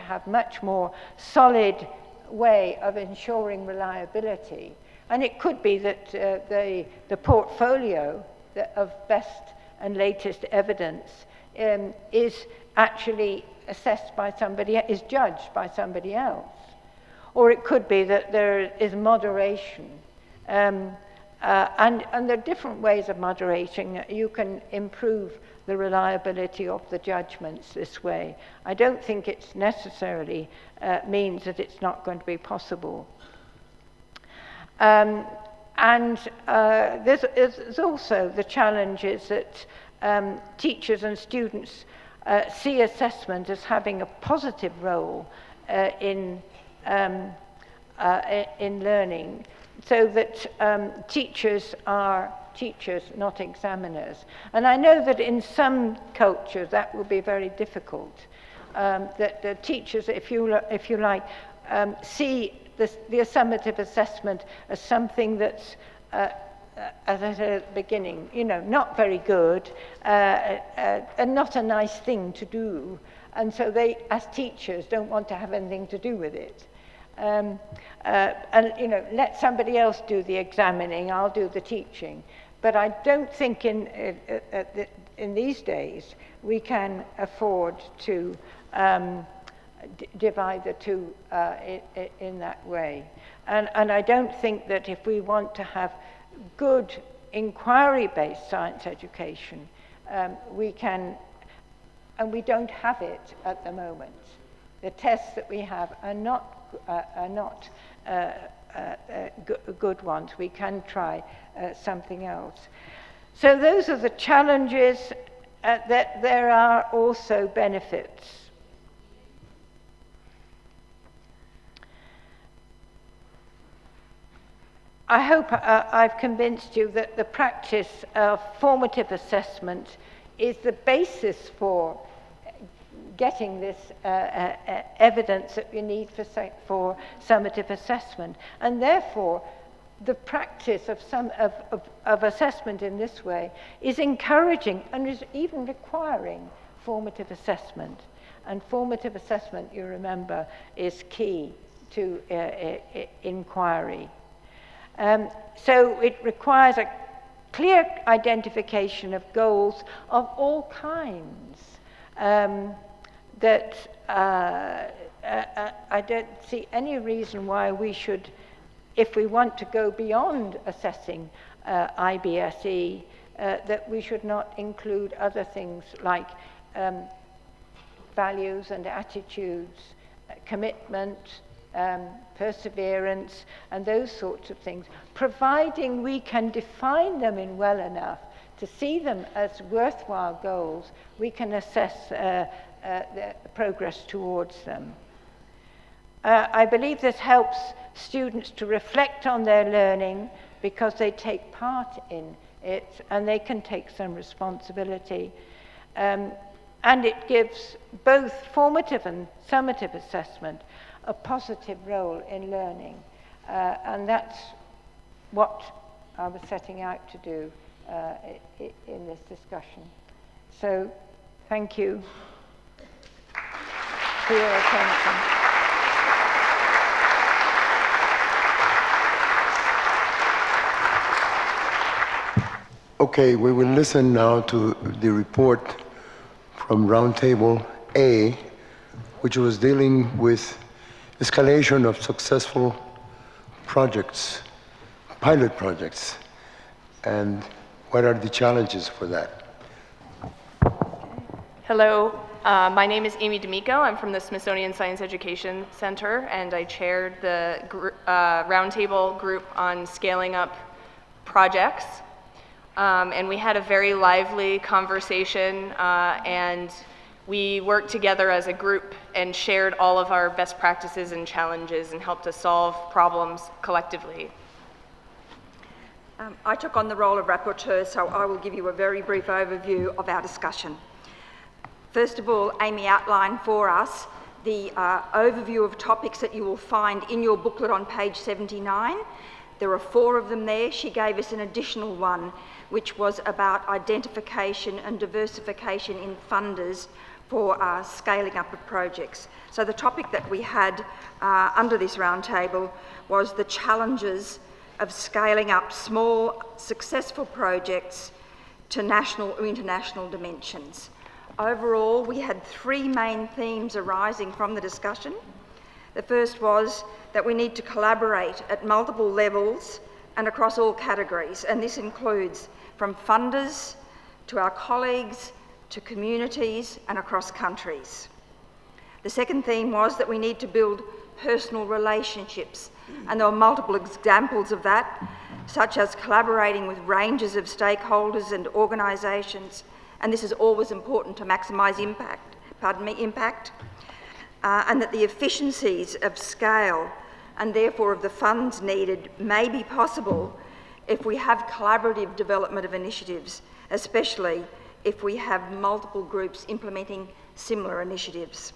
have much more solid way of ensuring reliability. And it could be that the portfolio of best and latest evidence is actually assessed by somebody, is judged by somebody else. Or it could be that there is moderation. And there are different ways of moderating. You can improve the reliability of the judgments this way. I don't think it necessarily means that it's not going to be possible. There's also the challenge is that teachers and students see assessment as having a positive role in learning, so that teachers are teachers, not examiners. And I know that in some cultures that will be very difficult. That the teachers, if you like, see the summative assessment as something that's, as I said at the beginning, not very good, and not a nice thing to do. And so they, as teachers, don't want to have anything to do with it. And let somebody else do the examining, I'll do the teaching. But I don't think in these days we can afford to divide the two in that way. And I don't think that if we want to have good inquiry-based science education, we can, and we don't have it at the moment. The tests that we have are not good ones. We can try something else. So those are the challenges. That there are also benefits. I hope I've convinced you that the practice of formative assessment is the basis for getting this evidence that we need for summative assessment. And therefore, the practice of assessment in this way is encouraging and is even requiring formative assessment. And formative assessment, you remember, is key to inquiry. So it requires a clear identification of goals of all kinds. That I don't see any reason why we should, if we want to go beyond assessing IBSE, that we should not include other things like values and attitudes, commitment, perseverance, and those sorts of things, providing we can define them in well enough to see them as worthwhile goals, we can assess the progress towards them. I believe this helps students to reflect on their learning because they take part in it and they can take some responsibility. And it gives both formative and summative assessment a positive role in learning. And that's what I was setting out to do in this discussion. So, thank you for your attention. Okay, we will listen now to the report from Roundtable A, which was dealing with escalation of successful projects, pilot projects, and what are the challenges for that? Hello, my name is Amy D'Amico. I'm from the Smithsonian Science Education Center, and I chaired the roundtable group on scaling up projects. And we had a very lively conversation, and we worked together as a group and shared all of our best practices and challenges and helped us solve problems collectively. I took on the role of rapporteur, so I will give you a very brief overview of our discussion. First of all, Amy outlined for us the overview of topics that you will find in your booklet on page 79. There are 4 of them there. She gave us an additional one, which was about identification and diversification in funders for scaling up of projects. So the topic that we had under this roundtable was the challenges of scaling up small, successful projects to national or international dimensions. Overall, we had three main themes arising from the discussion. The first was that we need to collaborate at multiple levels and across all categories, and this includes from funders to our colleagues to communities and across countries. The second theme was that we need to build personal relationships, and there were multiple examples of that, such as collaborating with ranges of stakeholders and organisations, and this is always important to maximise impact, and that the efficiencies of scale and therefore of the funds needed may be possible if we have collaborative development of initiatives, especially if we have multiple groups implementing similar initiatives.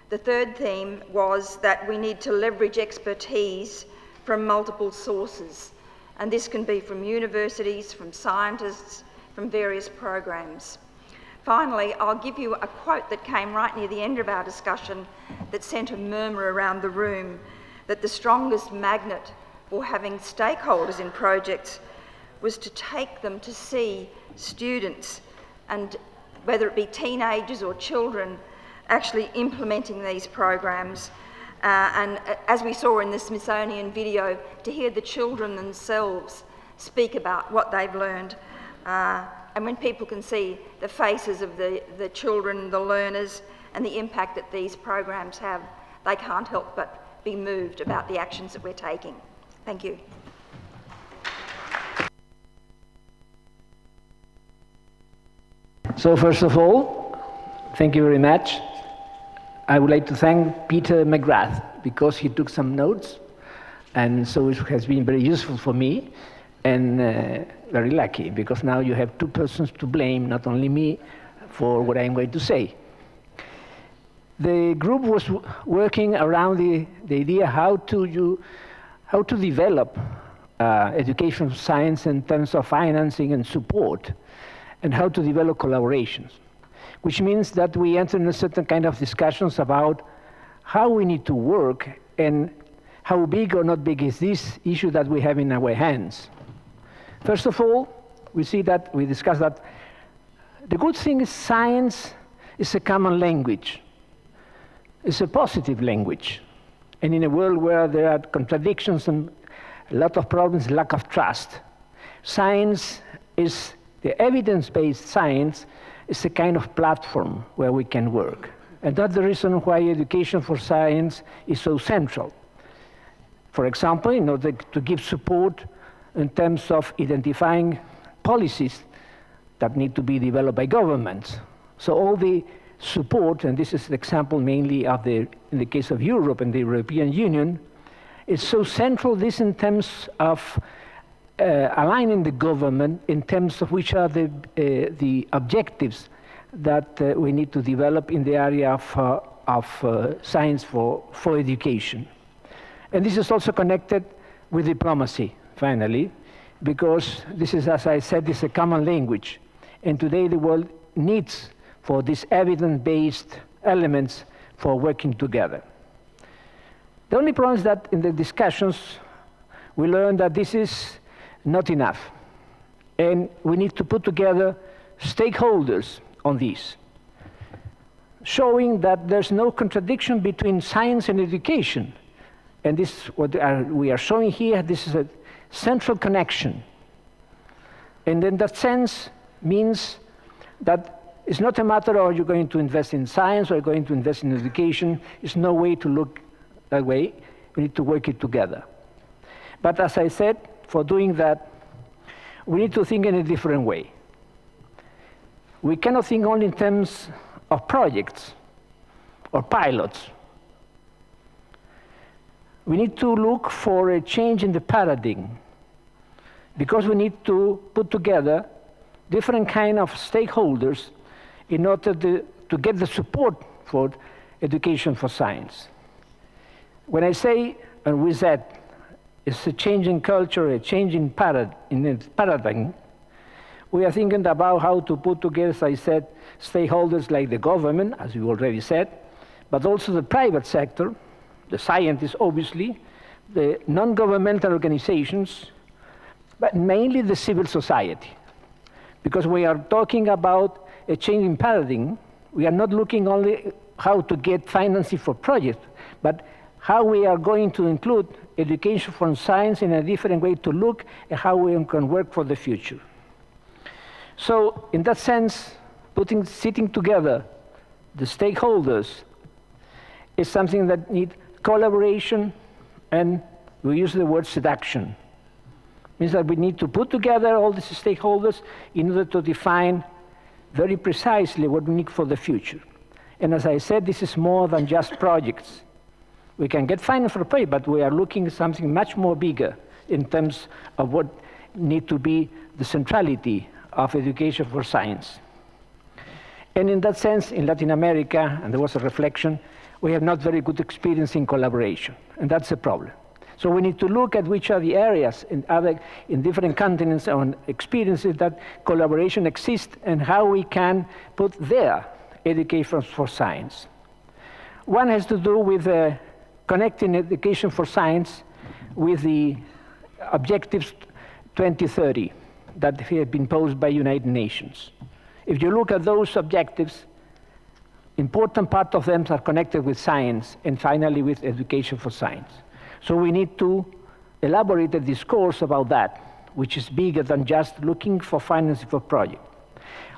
The third theme was that we need to leverage expertise from multiple sources, and this can be from universities, from scientists, from various programs. Finally, I'll give you a quote that came right near the end of our discussion that sent a murmur around the room, that the strongest magnet for having stakeholders in projects was to take them to see students, and whether it be teenagers or children, actually implementing these programs. And as we saw in the Smithsonian video, to hear the children themselves speak about what they've learned. And when people can see the faces of the children, the learners, and the impact that these programs have, they can't help but be moved about the actions that we're taking. Thank you. So first of all, thank you very much. I would like to thank Peter McGrath because he took some notes, and so it has been very useful for me, and very lucky, because now you have two persons to blame, not only me, for what I'm going to say. The group was working around the idea how to develop education science in terms of financing and support, and how to develop collaborations, which means that we enter in a certain kind of discussions about how we need to work and how big or not big is this issue that we have in our hands. First of all, we discuss that the good thing is science is a common language. It's a positive language. And in a world where there are contradictions and a lot of problems, lack of trust, science is, the evidence-based science is a kind of platform where we can work. And that's the reason why education for science is so central. For example, in order to give support in terms of identifying policies that need to be developed by governments. So all the support, and this is the example mainly of in the case of Europe and the European Union, is so central, this in terms of aligning the government in terms of which are the objectives that we need to develop in the area of science for education. And this is also connected with diplomacy, finally, because this is, as I said, this is a common language. And today the world needs for these evidence-based elements for working together. The only problem is that in the discussions, we learned that this is not enough. And we need to put together stakeholders on this, showing that there's no contradiction between science and education. And this, what we are showing here, this is a central connection. And in that sense means that it's not a matter of you're going to invest in science or you're going to invest in education. There's no way to look that way. We need to work it together. But as I said, for doing that, we need to think in a different way. We cannot think only in terms of projects or pilots. We need to look for a change in the paradigm, because we need to put together different kind of stakeholders in order to get the support for education for science. When I say, and we said, it's a change in culture, a change in paradigm, we are thinking about how to put together, as I said, stakeholders like the government, as you already said, but also the private sector, the scientists obviously, the non-governmental organizations, but mainly the civil society. Because we are talking about a change in paradigm. We are not looking only how to get financing for projects, but how we are going to include education from science in a different way to look at how we can work for the future. So in that sense, sitting together the stakeholders is something that needs collaboration, and we use the word seduction. It means that we need to put together all these stakeholders in order to define very precisely what we need for the future. And as I said, this is more than just projects. We can get finance for a project, but we are looking at something much more bigger in terms of what need to be the centrality of education for science. And in that sense, in Latin America, and there was a reflection, we have not very good experience in collaboration, and that's a problem. So we need to look at which are the areas in different continents on experiences that collaboration exists and how we can put there education for science. One has to do with connecting education for science with the objectives 2030 that have been posed by United Nations. If you look at those objectives, important part of them are connected with science and finally with education for science. So we need to elaborate a discourse about that, which is bigger than just looking for financing for project.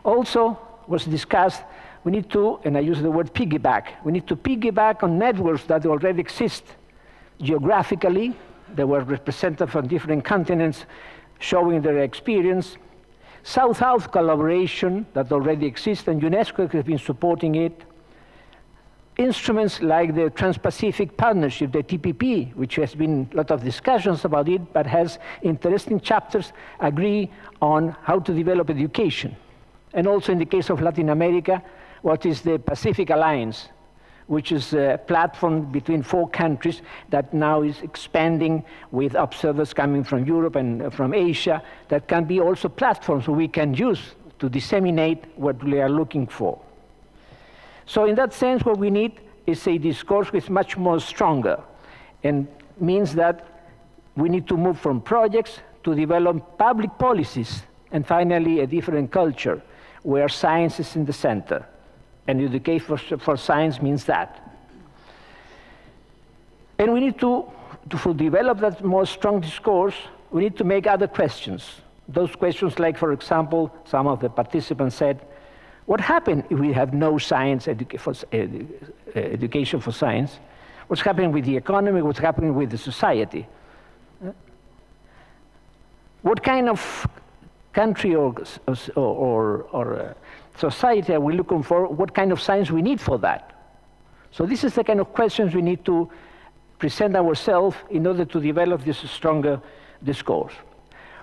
Also was discussed, we need to, and I use the word piggyback, we need to piggyback on networks that already exist geographically. They were represented from different continents showing their experience. South-South collaboration that already exists, and UNESCO has been supporting it. Instruments like the Trans-Pacific Partnership, the TPP, which has been a lot of discussions about it, but has interesting chapters, agree on how to develop education. And also in the case of Latin America, what is the Pacific Alliance, which is a platform between 4 countries that now is expanding with observers coming from Europe and from Asia, that can be also platforms we can use to disseminate what we are looking for. So in that sense, what we need is a discourse which is much more stronger, and means that we need to move from projects to develop public policies, and finally a different culture where science is in the center. And education for science means that. And we need to develop that more strong discourse, we need to make other questions. Those questions like, for example, some of the participants said, what happens if we have no science education for science? What's happening with the economy? What's happening with the society? What kind of country or society are we looking for? What kind of science we need for that? So this is the kind of questions we need to present ourselves in order to develop this stronger discourse.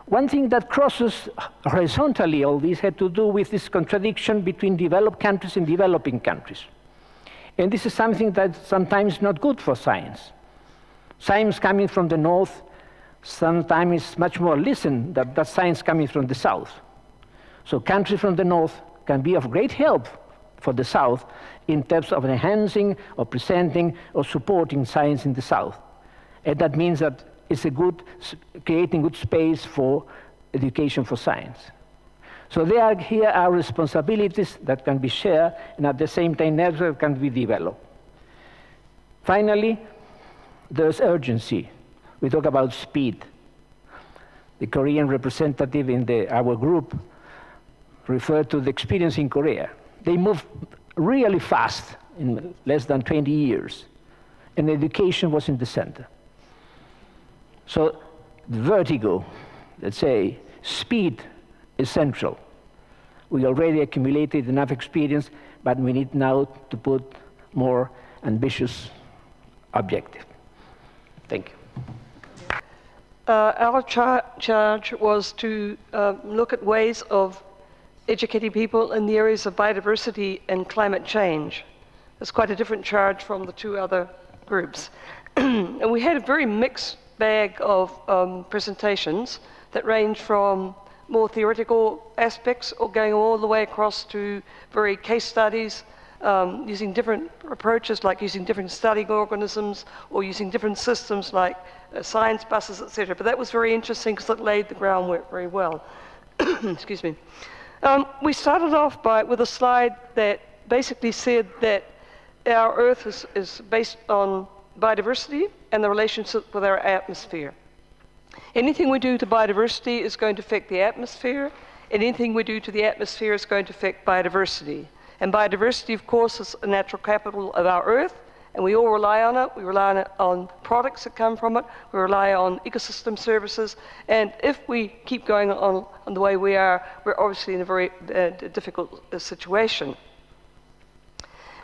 One thing that crosses horizontally all this had to do with this contradiction between developed countries and developing countries. And this is something that sometimes is not good for science. Science coming from the north sometimes is much more listened than that science coming from the south. So countries from the north can be of great help for the south in terms of enhancing or presenting or supporting science in the south. And that means that it's creating good space for education for science. So here are responsibilities that can be shared, and at the same time networks can be developed. Finally, there's urgency. We talk about speed. The Korean representative in our group referred to the experience in Korea. They move really fast in less than 20 years, and education was in the center. So vertigo, let's say, speed is central. We already accumulated enough experience, but we need now to put more ambitious objective. Thank you. Our charge was to look at ways of educating people in the areas of biodiversity and climate change. It's quite a different charge from the 2 other groups. And we had a very mixed bag of presentations that range from more theoretical aspects or going all the way across to very case studies using different approaches, like using different studying organisms or using different systems like science buses, etc. But that was very interesting because it laid the groundwork very well. Excuse me. We started off with a slide that basically said that our Earth is based on biodiversity and the relationship with our atmosphere. Anything we do to biodiversity is going to affect the atmosphere. Anything we do to the atmosphere is going to affect biodiversity. And biodiversity, of course, is a natural capital of our Earth, and we all rely on it. We rely on products that come from it. We rely on ecosystem services. And if we keep going on the way we are, we're obviously in a very difficult situation.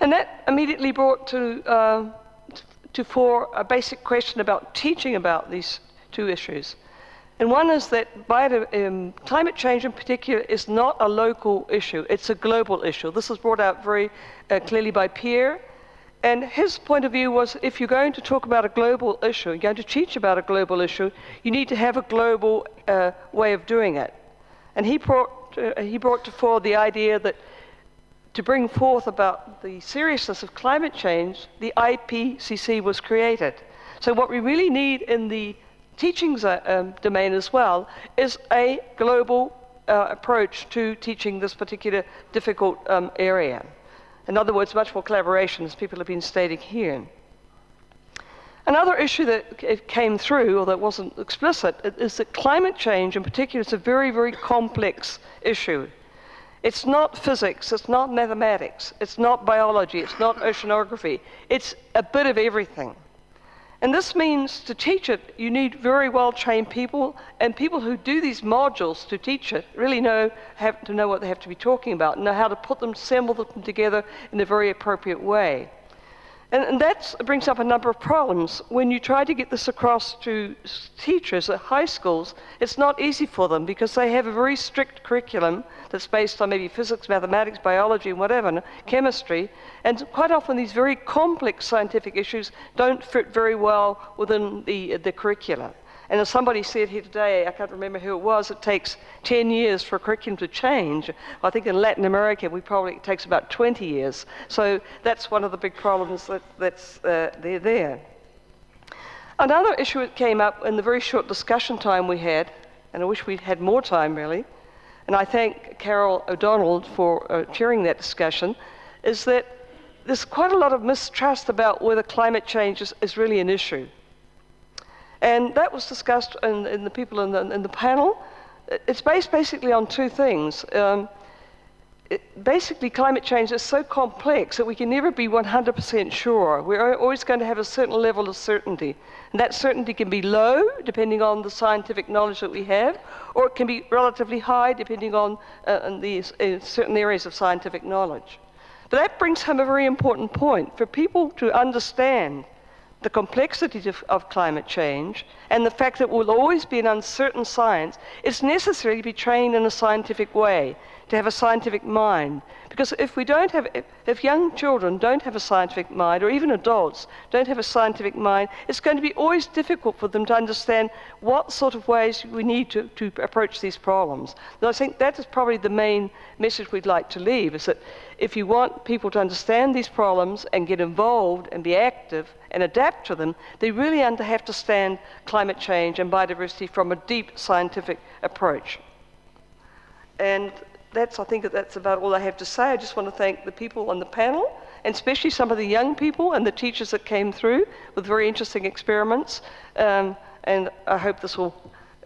And that immediately brought to fore a basic question about teaching about these two issues. And one is that climate change in particular is not a local issue, it's a global issue. This was brought out very clearly by Pierre. And his point of view was, if you're going to talk about a global issue, you're going to teach about a global issue, you need to have a global way of doing it. And he brought to fore the idea that to bring forth about the seriousness of climate change, the IPCC was created. So what we really need in the teachings domain as well is a global approach to teaching this particular difficult area. In other words, much more collaboration, as people have been stating here. Another issue that came through, although it wasn't explicit, is that climate change in particular is a very, very complex issue. It's not physics, it's not mathematics, it's not biology, it's not oceanography. It's a bit of everything. And this means to teach it, you need very well-trained people, and people who do these modules to teach it really have to know what they have to be talking about, know how to assemble them together in a very appropriate way. And that brings up a number of problems. When you try to get this across to teachers at high schools, it's not easy for them because they have a very strict curriculum that's based on maybe physics, mathematics, biology, and whatever, chemistry. And quite often these very complex scientific issues don't fit very well within the curricula. And as somebody said here today, I can't remember who it was, it takes 10 years for a curriculum to change. I think in Latin America, it takes about 20 years. So that's one of the big problems that's there. Another issue that came up in the very short discussion time we had, and I wish we'd had more time really, and I thank Carol O'Donnell for chairing that discussion, is that there's quite a lot of mistrust about whether climate change is really an issue. And that was discussed in the people in the panel. It's based basically on two things. Basically, climate change is so complex that we can never be 100% sure. We're always going to have a certain level of certainty. And that certainty can be low, depending on the scientific knowledge that we have, or it can be relatively high, depending on certain areas of scientific knowledge. But that brings home a very important point. For people to understand the complexity of climate change and the fact that it will always be an uncertain science, it's necessary to be trained in a scientific way, to have a scientific mind. Because if young children don't have a scientific mind, or even adults don't have a scientific mind, it's going to be always difficult for them to understand what sort of ways we need to approach these problems. And I think that is probably the main message we'd like to leave, is that if you want people to understand these problems and get involved and be active and adapt to them, they really have to understand climate change and biodiversity from a deep scientific approach. And I think that's about all I have to say. I just want to thank the people on the panel, and especially some of the young people and the teachers that came through with very interesting experiments. And I hope this will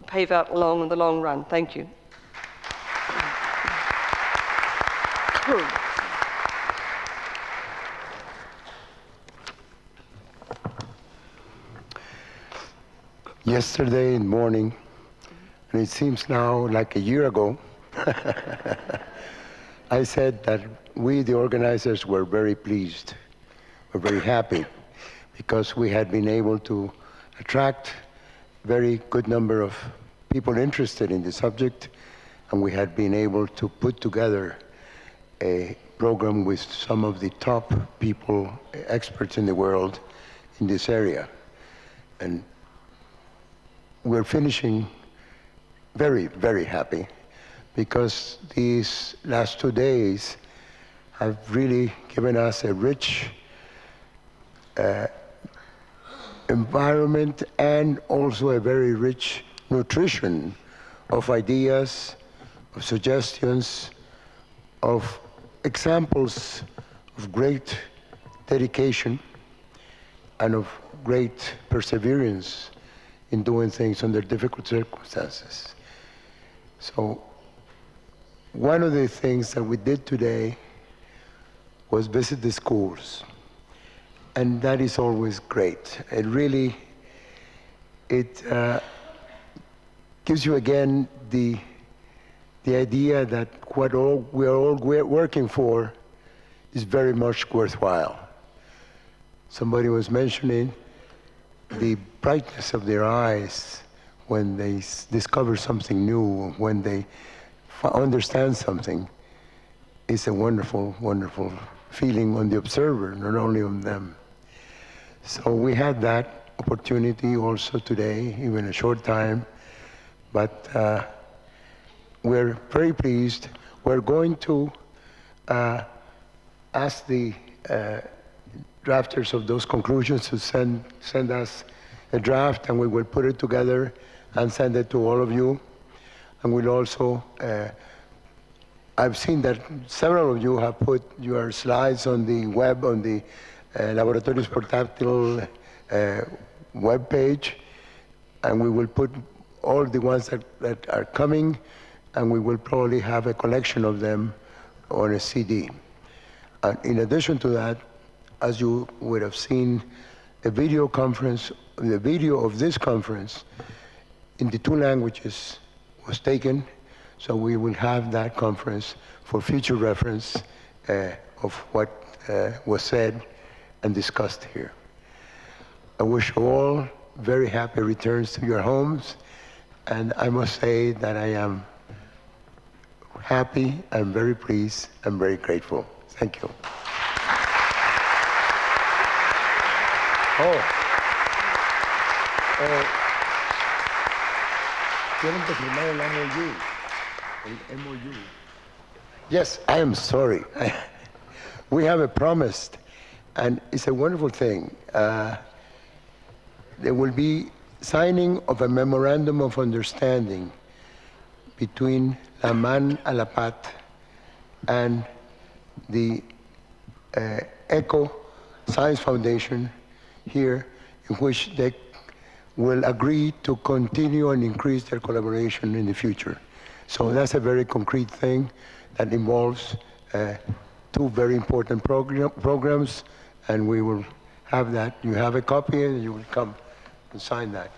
pave out along in the long run. Thank you. Yesterday morning, and it seems now like a year ago, I said that we, the organizers, were very pleased, were very happy, because we had been able to attract a very good number of people interested in the subject, and we had been able to put together a program with some of the top people, experts in the world in this area. And we're finishing very, very happy, because these last 2 days have really given us a rich environment and also a very rich nutrition of ideas, of suggestions, of examples of great dedication and of great perseverance in doing things under difficult circumstances. So one of the things that we did today was visit the schools. And that is always great. It really, it gives you again the idea that what we are all working for is very much worthwhile. Somebody was mentioning the brightness of their eyes when they discover something new, when they understand something. It's a wonderful, wonderful feeling on the observer, not only on them. So we had that opportunity also today, even a short time, but we're very pleased. We're going to ask the drafters of those conclusions to send us a draft, and we will put it together and send it to all of you. And we'll also, I've seen that several of you have put your slides on the web, on the Laboratorios Portátil web page, and we will put all the ones that are coming, and we will probably have a collection of them on a CD. And in addition to that, as you would have seen, a video conference, the video of this conference in the 2 languages was taken, so we will have that conference for future reference of what was said and discussed here. I wish you all very happy returns to your homes, and I must say that I am happy, I'm very pleased, I'm very grateful. Thank you. ¿Tienen que firmar el MOU? El MOU. Yes, I am sorry. We have a promise, and it's a wonderful thing. There will be signing of a memorandum of understanding between La Man a la Pat and the ECHO Science Foundation here, in which they will agree to continue and increase their collaboration in the future. So that's a very concrete thing that involves 2 very important programs, and we will have that. You have a copy, and you will come and sign that.